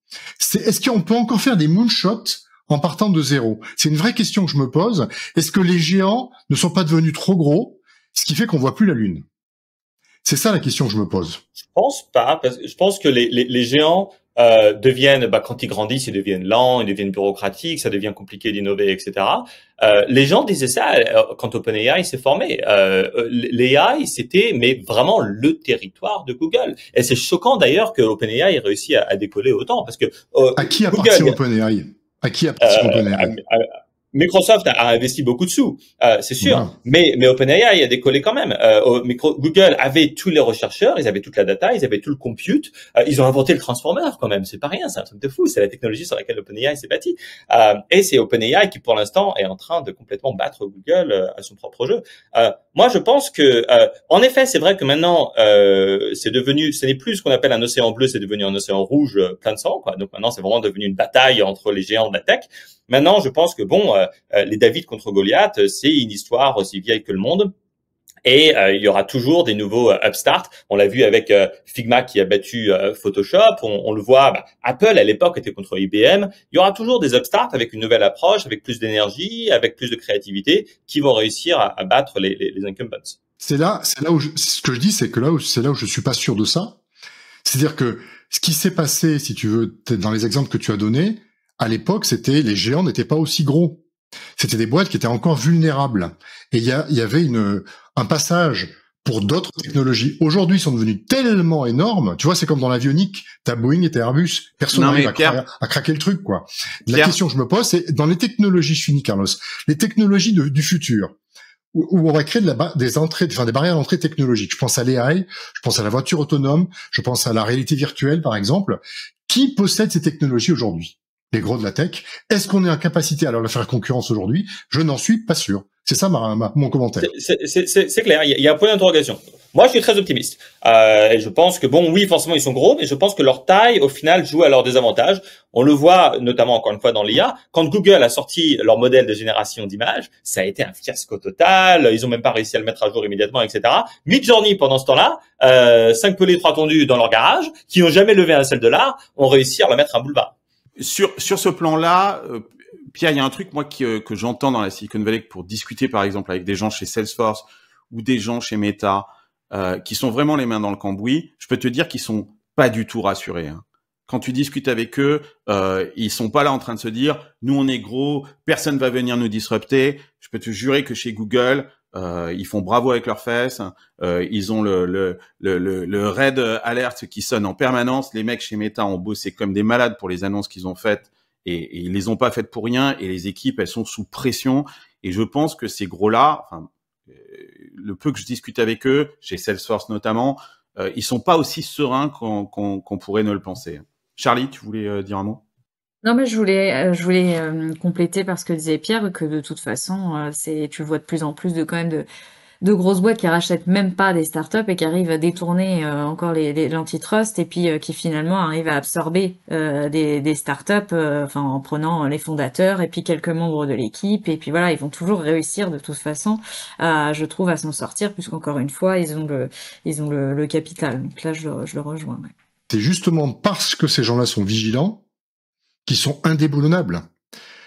Est-ce qu'on peut encore faire des moonshots en partant de zéro? C'est une vraie question que je me pose. Est-ce que les géants ne sont pas devenus trop gros, ce qui fait qu'on voit plus la Lune? C'est ça la question que je me pose. Je pense pas, parce que je pense que les géants deviennent, quand ils grandissent, ils deviennent lents, ils deviennent bureaucratiques, ça devient compliqué d'innover, etc. Les gens disaient ça quand OpenAI s'est formé. L'AI, c'était mais vraiment le territoire de Google. Et c'est choquant d'ailleurs que OpenAI ait réussi à décoller autant, parce que à qui appartient OpenAI? À qui appartient OpenAI? Microsoft a investi beaucoup de sous, c'est sûr, wow. mais OpenAI a décollé quand même. Google avait tous les rechercheurs, ils avaient toute la data, ils avaient tout le compute, ils ont inventé le transformer quand même, c'est pas rien, c'est un truc de fou, c'est la technologie sur laquelle OpenAI s'est bâti. Et c'est OpenAI qui pour l'instant est en train de complètement battre Google à son propre jeu. Moi je pense que, en effet, c'est vrai que maintenant c'est devenu, ce n'est plus ce qu'on appelle un océan bleu, c'est devenu un océan rouge plein de sang, quoi. Donc maintenant c'est vraiment devenu une bataille entre les géants de la tech. Maintenant, je pense que les David contre Goliath, c'est une histoire aussi vieille que le monde. Et il y aura toujours des nouveaux upstarts. On l'a vu avec Figma qui a battu Photoshop. On le voit. Apple à l'époque était contre IBM. Il y aura toujours des upstarts avec une nouvelle approche, avec plus d'énergie, avec plus de créativité, qui vont réussir à battre les incumbents. C'est là où ce que je dis, c'est là où je suis pas sûr de ça. C'est-à-dire que ce qui s'est passé, si tu veux, dans les exemples que tu as donnés, à l'époque, les géants n'étaient pas aussi gros. C'était des boîtes qui étaient encore vulnérables. Et il y avait un passage pour d'autres technologies. Aujourd'hui, ils sont devenus tellement énormes. Tu vois, c'est comme dans l'avionique. T'as Boeing et t'as Airbus. Personne n'arrive à craquer le truc, quoi. La question que je me pose, c'est dans les technologies, je finis, Carlos, les technologies du futur, où on va créer des barrières d'entrée technologiques. Je pense à l'AI, je pense à la voiture autonome, je pense à la réalité virtuelle, par exemple. Qui possède ces technologies aujourd'hui? Les gros de la tech. Est-ce qu'on est en capacité à leur faire concurrence aujourd'hui? Je n'en suis pas sûr. C'est ça mon commentaire. C'est clair, il y a un point d'interrogation. Moi, je suis très optimiste. Et je pense que, oui, forcément, ils sont gros, mais je pense que leur taille, au final, joue à leur désavantage. On le voit, notamment, encore une fois, dans l'IA. Quand Google a sorti leur modèle de génération d'images, ça a été un fiasco total. Ils ont même pas réussi à le mettre à jour immédiatement, etc. Midjourney, pendant ce temps-là, 5 pelés, 3 tondus dans leur garage, qui n'ont jamais levé un seul dollar, ont réussi à leur mettre un boulevard. Sur ce plan-là, Pierre, il y a un truc moi que j'entends dans la Silicon Valley pour discuter par exemple avec des gens chez Salesforce ou des gens chez Meta qui sont vraiment les mains dans le cambouis. Je peux te dire qu'ils sont pas du tout rassurés. Hein. Quand tu discutes avec eux, ils sont pas là en train de se dire nous on est gros, personne va venir nous disrupter. Je peux te jurer que chez Google ils font bravo avec leurs fesses. Ils ont le Red Alert qui sonne en permanence. Les mecs chez Meta ont bossé comme des malades pour les annonces qu'ils ont faites et ils les ont pas faites pour rien. Et les équipes, elles sont sous pression. Et je pense que ces gros-là, le peu que je discute avec eux, chez Salesforce notamment, ils sont pas aussi sereins qu'on pourrait ne le penser. Charlie, tu voulais dire un mot? Non, mais je voulais compléter par ce que disait Pierre, que de toute façon, tu vois de plus en plus de grosses boîtes qui rachètent même pas des startups et qui arrivent à détourner encore l'antitrust et puis qui finalement arrivent à absorber des startups, en prenant les fondateurs et puis quelques membres de l'équipe et puis voilà, ils vont toujours réussir de toute façon, je trouve, à s'en sortir puisqu'encore une fois ils ont le capital. Donc là, je le rejoins. Ouais. C'est justement parce que ces gens-là sont vigilants qui sont indéboulonnables.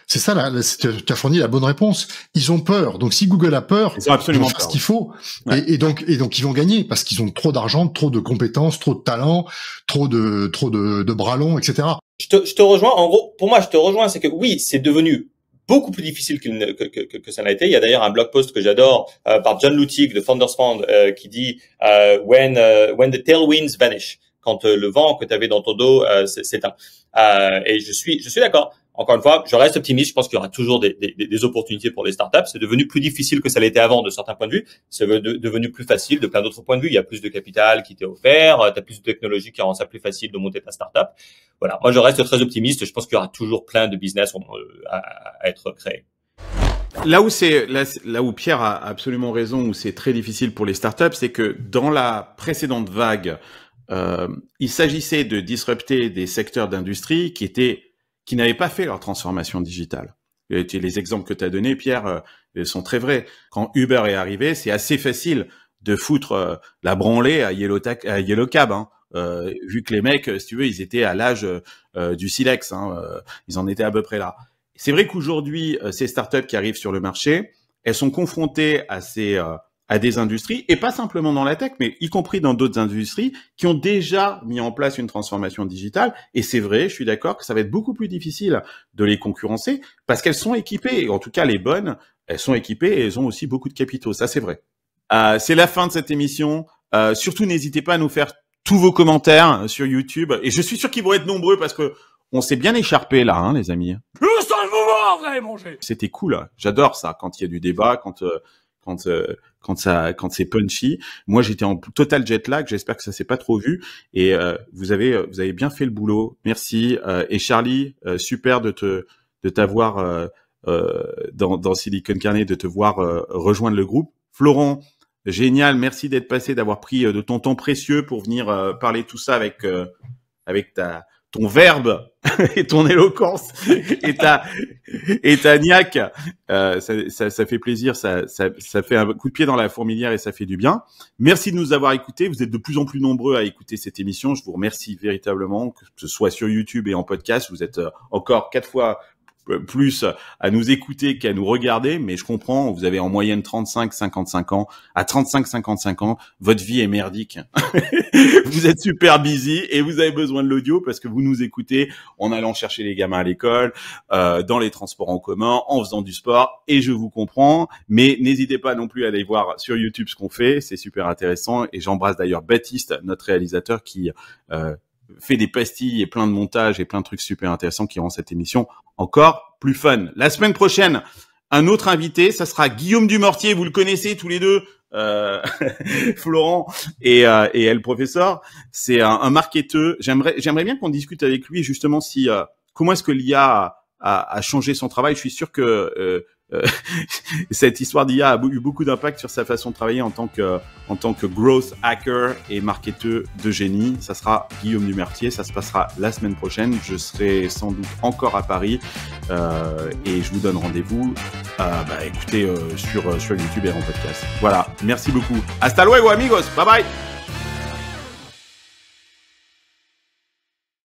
C'est ça, tu as fourni la bonne réponse. Ils ont peur. Donc, si Google a peur, ils vont faire ce qu'il faut. Ouais. Et donc, ils vont gagner parce qu'ils ont trop d'argent, trop de compétences, trop de talent, trop de bras longs, etc. Je te rejoins. En gros, pour moi, je te rejoins. C'est que oui, c'est devenu beaucoup plus difficile que ça n'a été. Il y a d'ailleurs un blog post que j'adore par John Luttig de Founders Fund qui dit when the tailwinds vanish. Quand le vent que tu avais dans ton dos s'éteint. Et je suis d'accord. encore une fois, je reste optimiste. Je pense qu'il y aura toujours des opportunités pour les startups. C'est devenu plus difficile que ça l'était avant de certains points de vue. C'est devenu plus facile de plein d'autres points de vue. Il y a plus de capital qui t'est offert. Tu as plus de technologie qui rend ça plus facile de monter ta startup. Voilà. Moi, je reste très optimiste. Je pense qu'il y aura toujours plein de business à être créés. Là où Pierre a absolument raison, où c'est très difficile pour les startups, c'est que dans la précédente vague, il s'agissait de disrupter des secteurs d'industrie qui n'avaient pas fait leur transformation digitale. Et les exemples que tu as donnés, Pierre, sont très vrais. Quand Uber est arrivé, c'est assez facile de foutre la branlée à Yellow Cab, hein. Vu que les mecs, si tu veux, ils étaient à l'âge du silex, hein, ils en étaient à peu près là. C'est vrai qu'aujourd'hui, ces startups qui arrivent sur le marché, elles sont confrontées à des industries, et pas simplement dans la tech, mais y compris dans d'autres industries, qui ont déjà mis en place une transformation digitale. Et c'est vrai, je suis d'accord que ça va être beaucoup plus difficile de les concurrencer, parce qu'elles sont équipées, en tout cas les bonnes, elles sont équipées et elles ont aussi beaucoup de capitaux, ça c'est vrai. C'est la fin de cette émission. Surtout, n'hésitez pas à nous faire tous vos commentaires sur YouTube, et je suis sûr qu'ils vont être nombreux, parce que on s'est bien écharpé là, hein, les amis. Le sale moment, vous avez mangé. C'était cool, hein. J'adore ça quand il y a du débat, quand c'est punchy. Moi, j'étais en total jet lag. J'espère que ça s'est pas trop vu. Et vous avez bien fait le boulot. Merci. Et Charlie, super de t'avoir dans Silicon Carnet, de te voir rejoindre le groupe. Florent, génial. Merci d'être passé, d'avoir pris de ton temps précieux pour venir parler tout ça avec ton verbe et ton éloquence et ta niaque. Ça fait plaisir, ça fait un coup de pied dans la fourmilière et ça fait du bien. Merci de nous avoir écoutés. Vous êtes de plus en plus nombreux à écouter cette émission. Je vous remercie véritablement, que ce soit sur YouTube et en podcast. Vous êtes encore 4 fois plus à nous écouter qu'à nous regarder, mais je comprends, vous avez en moyenne 35-55 ans. À 35-55 ans, votre vie est merdique. Vous êtes super busy et vous avez besoin de l'audio parce que vous nous écoutez en allant chercher les gamins à l'école, dans les transports en commun, en faisant du sport, et je vous comprends, mais n'hésitez pas non plus à aller voir sur YouTube ce qu'on fait, c'est super intéressant, et j'embrasse d'ailleurs Baptiste, notre réalisateur, qui fait des pastilles et plein de montages et plein de trucs super intéressants qui rendent cette émission encore plus fun. La semaine prochaine, un autre invité, ça sera Guillaume Dumortier, vous le connaissez tous les deux, Florent et elle, professeur. C'est un marketeur. J'aimerais bien qu'on discute avec lui justement comment est-ce que l'IA a changé son travail. Je suis sûr que cette histoire d'IA a eu beaucoup d'impact sur sa façon de travailler en tant que growth hacker et marketeur de génie. Ça sera Guillaume Dumortier, ça se passera la semaine prochaine. Je serai sans doute encore à Paris et je vous donne rendez-vous écoutez sur YouTube et en podcast. Voilà, merci beaucoup. Hasta luego amigos, bye bye.